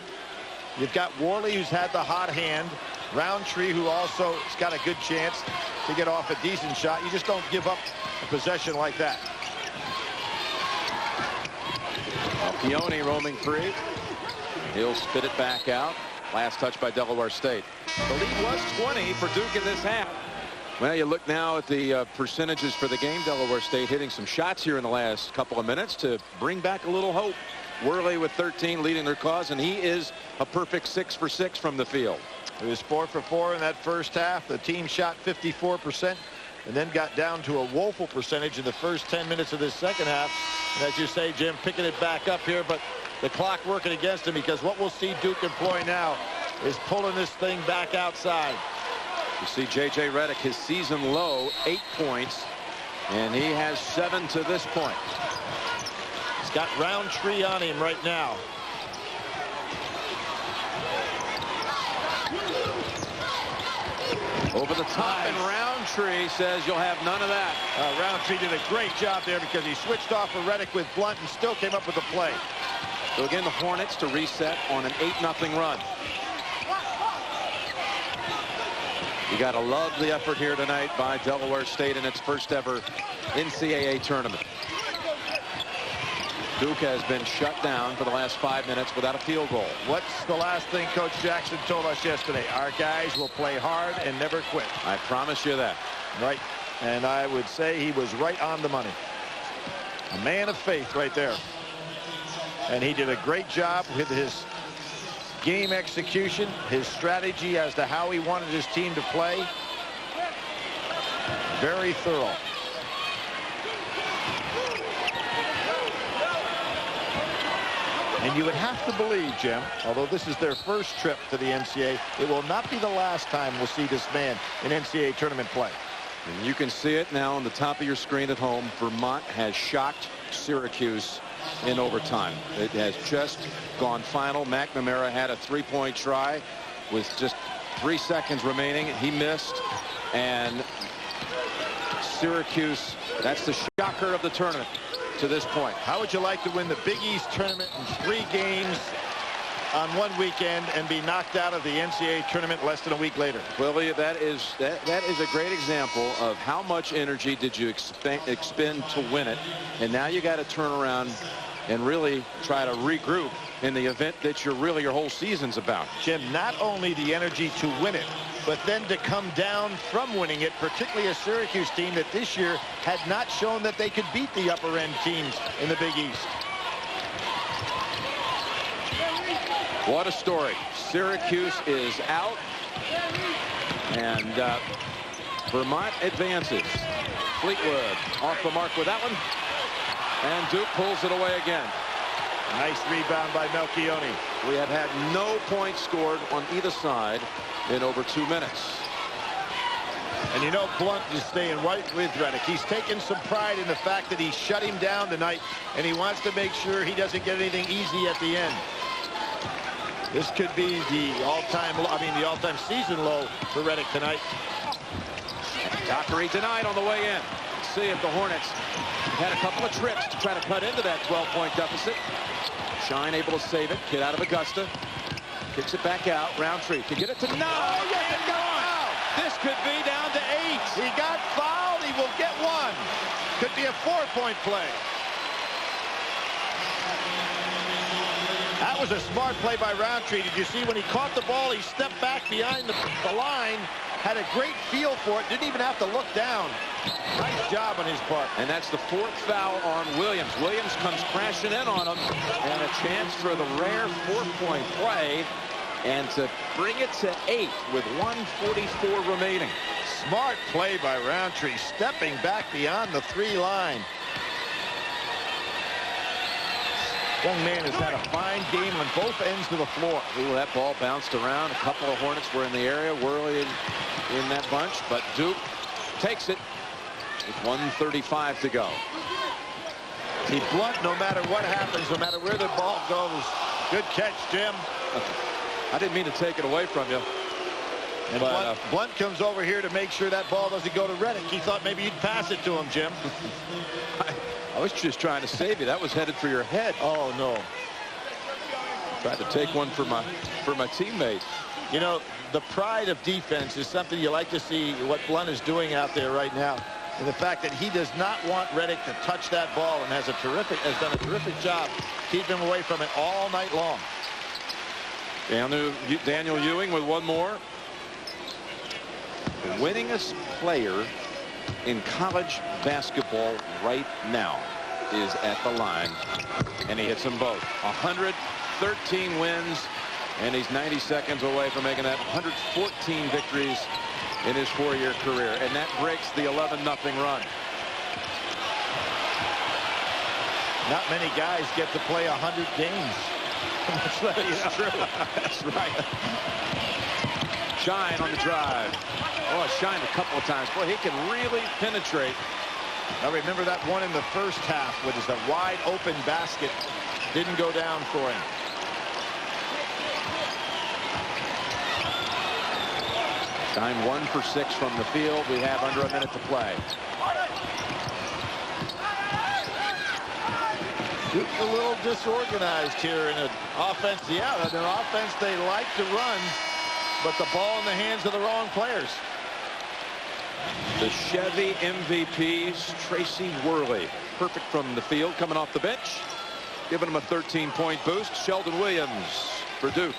You've got Worley, who's had the hot hand. Roundtree, who also has got a good chance to get off a decent shot. You just don't give up a possession like that. Melchione roaming free. He'll spit it back out. Last touch by Delaware State. The lead was 20 for Duke in this half. Well, you look now at the percentages for the game. Delaware State hitting some shots here in the last couple of minutes to bring back a little hope. Worley with 13 leading their cause, and he is a perfect 6 for 6 from the field. It was 4 for 4 in that first half. The team shot 54% and then got down to a woeful percentage in the first 10 minutes of this second half. And as you say, Jim, picking it back up here, but the clock working against him, because what we'll see Duke employ now is pulling this thing back outside. You see J.J. Redick, his season low, 8 points, and he has 7 to this point. He's got Roundtree on him right now. Over the top, and Roundtree says you'll have none of that. Roundtree did a great job there because he switched off of Reddick with Blunt and still came up with the play. So again, the Hornets to reset on an 8-0 run. You got to love the effort here tonight by Delaware State in its first ever NCAA tournament. Duke has been shut down for the last 5 minutes without a field goal. What's the last thing Coach Jackson told us yesterday? Our guys will play hard and never quit. I promise you that. Right. And I would say he was right on the money. A man of faith right there. And he did a great job with his game execution, his strategy as to how he wanted his team to play. Very thorough. And you would have to believe, Jim, although this is their first trip to the NCAA, it will not be the last time we'll see this man in NCAA tournament play. And you can see it now on the top of your screen at home. Vermont has shocked Syracuse in overtime. It has just gone final. McNamara had a 3-point try with just 3 seconds remaining. He missed. And Syracuse, that's the shocker of the tournament to this point. How would you like to win the Big East tournament in 3 games on one weekend and be knocked out of the NCAA tournament less than a week later? Willie, that is a great example of how much energy did you expend to win it, and now you got to turn around and really try to regroup in the event that your whole season's about. Jim, not only the energy to win it, but then to come down from winning it, particularly a Syracuse team that this year had not shown that they could beat the upper end teams in the Big East. What a story. Syracuse is out, and Vermont advances. Fleetwood off the mark with that one, and Duke pulls it away again. Nice rebound by Melchioni. We have had no points scored on either side in over 2 minutes. And you know, Blunt is staying right with Reddick. He's taken some pride in the fact that he shut him down tonight, and he wants to make sure he doesn't get anything easy at the end. This could be the all-time season low for Reddick tonight. Dockery denied on the way in. Let's see if the Hornets had a couple of tricks to try to cut into that 12-point deficit. Shine able to save it. Kid out of Augusta. Kicks it back out. Roundtree can get it to 9. Oh, yes, he got fouled. This could be down to 8. He got fouled. He will get 1. Could be a 4-point play. That was a smart play by Roundtree. Did you see when he caught the ball, he stepped back behind the line, had a great feel for it, didn't even have to look down. Nice job on his part. And that's the 4th foul on Williams. Williams comes crashing in on him, and a chance for the rare 4-point play, and to bring it to 8 with 1:44 remaining. Smart play by Roundtree, stepping back beyond the 3 line. Young man has had a fine game on both ends of the floor. Ooh, that ball bounced around. A couple of Hornets were in the area, whirling in that bunch, but Duke takes it with 1:35 to go. See, Blunt, no matter what happens, no matter where the ball goes, good catch, Jim. I didn't mean to take it away from you. And Blunt comes over here to make sure that ball doesn't go to Reddick. He thought maybe you'd pass it to him, Jim. I was just trying to save you. That was headed for your head. Oh, no. Tried to take one for my teammate. You know, the pride of defense is something you like to see what Blunt is doing out there right now. And the fact that he does not want Reddick to touch that ball and has done a terrific job keeping him away from it all night long. Daniel Ewing with one more. The winningest player in college basketball right now is at the line, and he hits them both. 113 wins, and he's 90 seconds away from making that 114 victories in his 4-year career, and that breaks the 11-0 run. Not many guys get to play 100 games. That's true. That's right. Shine on the drive. Oh, Shine a couple of times. Boy, he can really penetrate. I remember that one in the first half, which is a wide open basket. Didn't go down for him. Time 1 for 6 from the field. We have under a minute to play. Duke a little disorganized here in an offense. Yeah, in an offense they like to run, but the ball in the hands of the wrong players. The Chevy MVPs, Tracy Worley. Perfect from the field, coming off the bench. Giving him a 13-point boost. Sheldon Williams for Duke.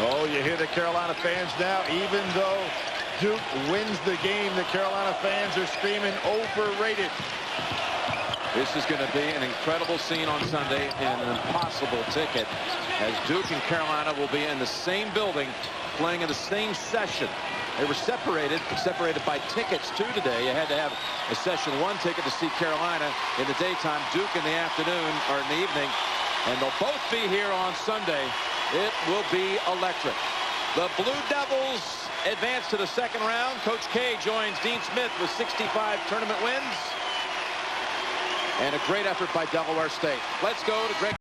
Oh, you hear the Carolina fans now. Even though Duke wins the game, the Carolina fans are screaming overrated. This is going to be an incredible scene on Sunday and an impossible ticket, as Duke and Carolina will be in the same building playing in the same session. They were separated by tickets too today. You had to have a session 1 ticket to see Carolina in the daytime, Duke in the afternoon or in the evening, and they'll both be here on Sunday. It will be electric. The Blue Devils advance to the second round. Coach K joins Dean Smith with 65 tournament wins. And a great effort by Delaware State. Let's go to Greg.